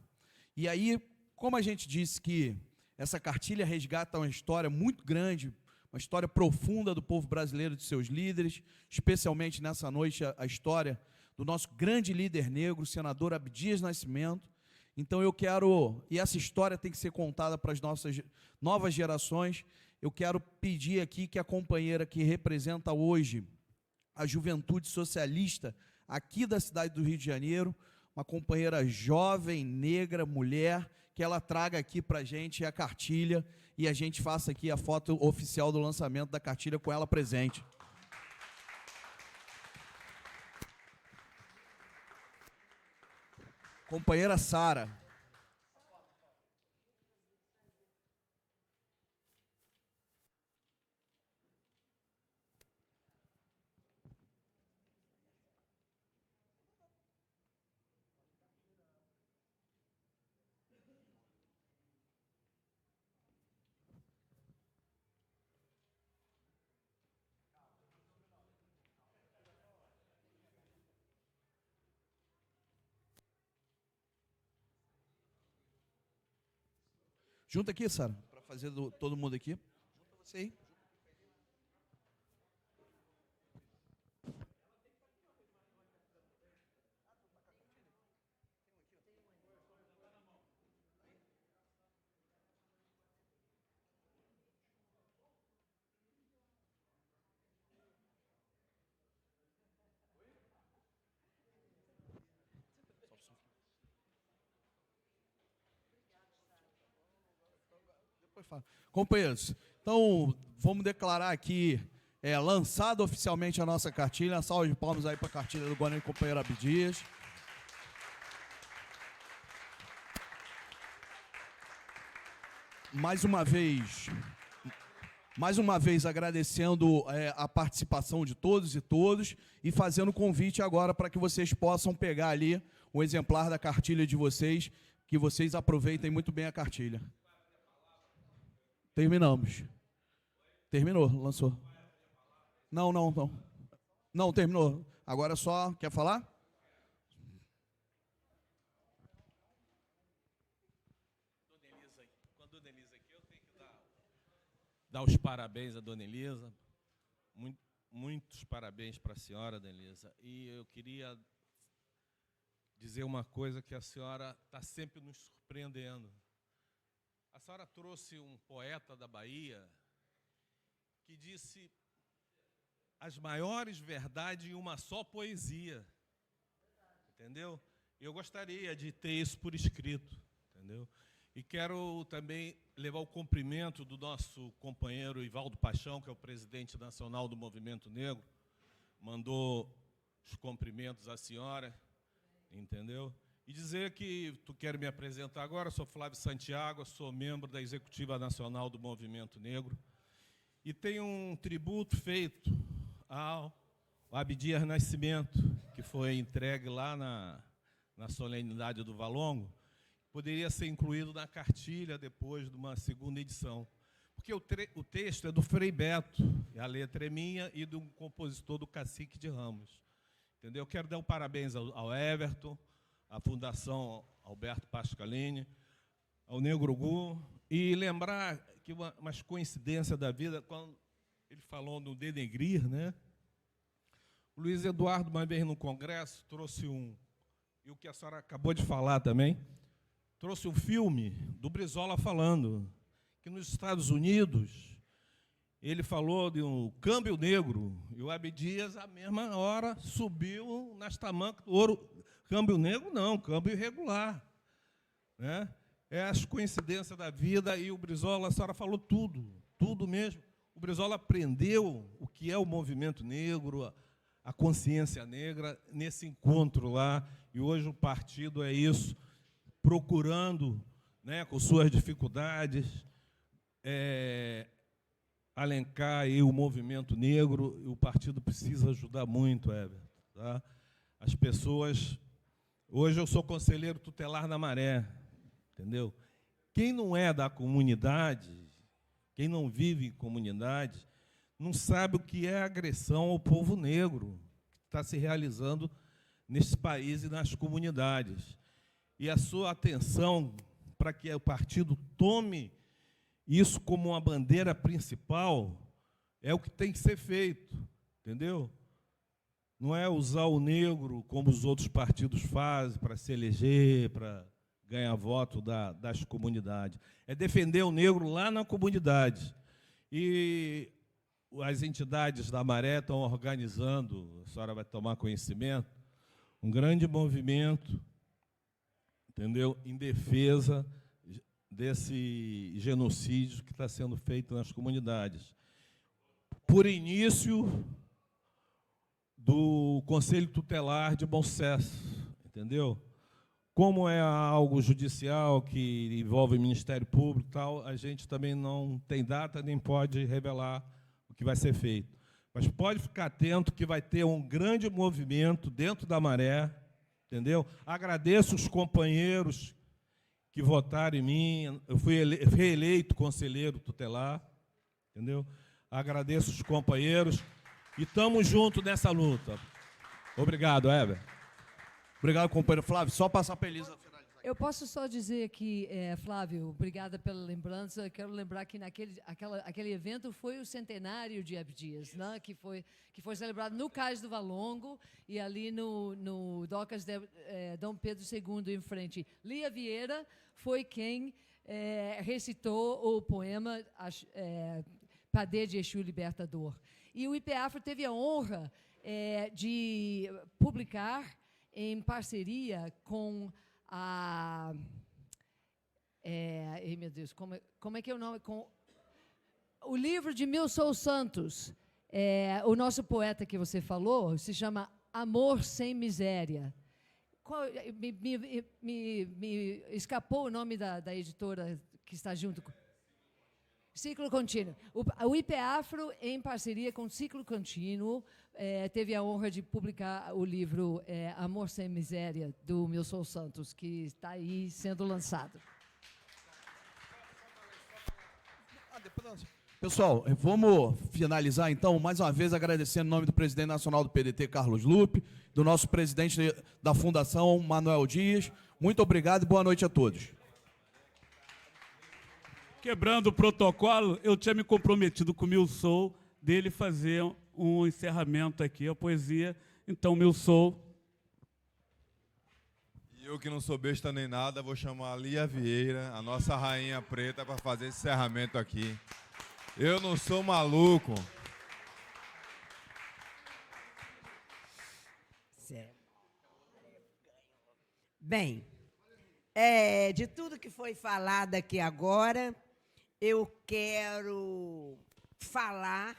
E aí, como a gente disse que essa cartilha resgata uma história muito grande, uma história profunda do povo brasileiro e de seus líderes, especialmente nessa noite a história do nosso grande líder negro, o senador Abdias Nascimento. Então eu quero, e essa história tem que ser contada para as nossas novas gerações, eu quero pedir aqui que a companheira que representa hoje a juventude socialista aqui da cidade do Rio de Janeiro, uma companheira jovem, negra, mulher, que ela traga aqui para a gente a cartilha e a gente faça aqui a foto oficial do lançamento da cartilha com ela presente. Companheira Sara. Junta aqui, Sara, para fazer todo mundo aqui. Junta você aí. Companheiros, então vamos declarar aqui lançada oficialmente a nossa cartilha. Salve de palmas aí para a cartilha do grande companheiro Abdias. Mais uma vez agradecendo a participação de todos e todos e fazendo convite agora para que vocês possam pegar ali o exemplar da cartilha de vocês, que vocês aproveitem muito bem a cartilha. Terminamos. Terminou, lançou. Não, terminou. Agora só, quer falar? Com a Dona Elisa aqui, eu tenho que dar os parabéns à Dona Elisa. Muitos parabéns para a senhora, Dona Elisa. E eu queria dizer uma coisa, que a senhora está sempre nos surpreendendo. A senhora trouxe um poeta da Bahia que disse as maiores verdades em uma só poesia. Entendeu? Eu gostaria de ter isso por escrito. Entendeu? E quero também levar o cumprimento do nosso companheiro Ivaldo Paixão, que é o presidente nacional do Movimento Negro. Mandou os cumprimentos à senhora. Entendeu? E dizer que tu quer me apresentar agora, sou Flávio Santiago, sou membro da Executiva Nacional do Movimento Negro, e tenho um tributo feito ao Abdias Nascimento, que foi entregue lá na solenidade do Valongo, poderia ser incluído na cartilha depois de uma segunda edição. Porque o texto é do Frei Beto, e a letra é minha e do compositor do Cacique de Ramos. Entendeu? Eu quero dar um parabéns ao Everton, à Fundação Alberto Pascalini, ao Negro Gu, e lembrar que umas coincidências da vida, quando ele falou no denegrir, né? O Luiz Eduardo, uma vez no Congresso, trouxe e o que a senhora acabou de falar também, trouxe um filme do Brizola falando que nos Estados Unidos ele falou de um câmbio negro, e o Abdias, à mesma hora, subiu nas tamancas do ouro. Câmbio negro, não, câmbio irregular. Né? É as coincidências da vida, e o Brizola, a senhora falou tudo mesmo. O Brizola aprendeu o que é o movimento negro, a consciência negra, nesse encontro lá, e hoje o partido é isso, procurando, né, com suas dificuldades, alencar aí o movimento negro, e o partido precisa ajudar muito, Everton. Tá? As pessoas... Hoje eu sou conselheiro tutelar na Maré, entendeu? Quem não é da comunidade, quem não vive em comunidade, não sabe o que é agressão ao povo negro, que está se realizando nesse país e nas comunidades. E a sua atenção para que o partido tome isso como uma bandeira principal é o que tem que ser feito, entendeu? Não é usar o negro como os outros partidos fazem para se eleger, para ganhar voto das comunidades. É defender o negro lá na comunidade. E as entidades da Maré estão organizando, a senhora vai tomar conhecimento, um grande movimento, entendeu? Em defesa desse genocídio que está sendo feito nas comunidades. Por início do Conselho Tutelar de Bom Sucesso, entendeu? Como é algo judicial que envolve o Ministério Público e tal, a gente também não tem data nem pode revelar o que vai ser feito. Mas pode ficar atento que vai ter um grande movimento dentro da Maré, entendeu? Agradeço os companheiros que votaram em mim, eu fui reeleito conselheiro tutelar, entendeu? Agradeço os companheiros e estamos juntos nessa luta. Obrigado, Eber. Obrigado, companheiro Flávio. Só passar para a Elisa. Eu posso só dizer que, Flávio, obrigada pela lembrança. Quero lembrar que aquele evento foi o centenário de Abdias, né? que foi celebrado no Cais do Valongo e ali no Docas Dom Pedro II, em frente. Lia Vieira foi quem recitou o poema Padê de Exu Libertador. E o IPEAFRO teve a honra de publicar, em parceria com meu Deus, como é que é o nome? Com o livro de Milson Santos, o nosso poeta que você falou, se chama Amor Sem Miséria. Me escapou o nome da editora que está junto com... Ciclo Contínuo. O IPEAFRO, em parceria com o Ciclo Contínuo, teve a honra de publicar o livro Amor Sem Miséria, do Milson Santos, que está aí sendo lançado. Pessoal, vamos finalizar então, mais uma vez agradecendo em nome do presidente nacional do PDT, Carlos Lupe, do nosso presidente da Fundação, Manuel Dias. Muito obrigado e boa noite a todos. Quebrando o protocolo, eu tinha me comprometido com o Milson dele fazer um encerramento aqui, a poesia. Então, Milson. E eu que não sou besta nem nada, vou chamar a Lia Vieira, a nossa rainha preta, para fazer esse encerramento aqui. Eu não sou maluco. Certo. Bem, de tudo que foi falado aqui agora, eu quero falar,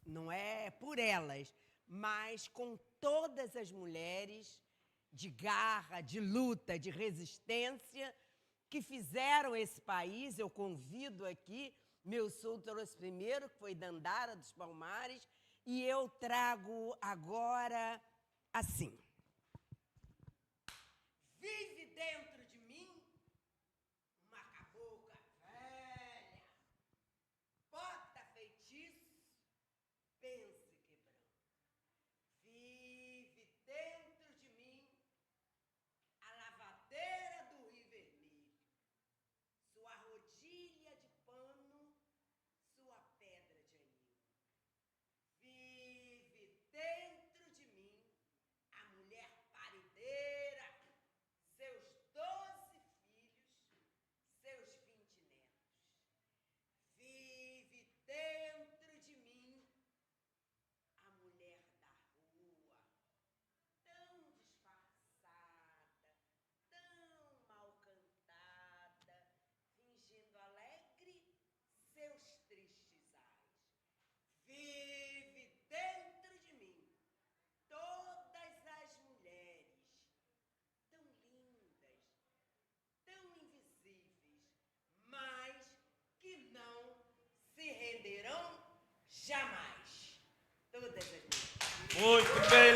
não é por elas, mas com todas as mulheres de garra, de luta, de resistência, que fizeram esse país. Eu convido aqui, Milson trouxe primeiro, que foi Dandara dos Palmares, e eu trago agora assim. Vive dentro de mim uma cabocla velha, bota feitiço, pense quebrando. Vive dentro de mim a lavadeira do Rio Vermelho, sua rodilha de pano, sua pedra de anil. Vive dentro de mim a mulher parideira, seus 12 filhos, seus 20 netos. Vive dentro de mim a mulher da rua, tão disfarçada, tão mal cantada, fingindo alegre seus tristes ais. Vive dentro de mim todas as mulheres, tão lindas, tão invisíveis, mas que não se renderão jamais. Todas as mulheres. Muito bem,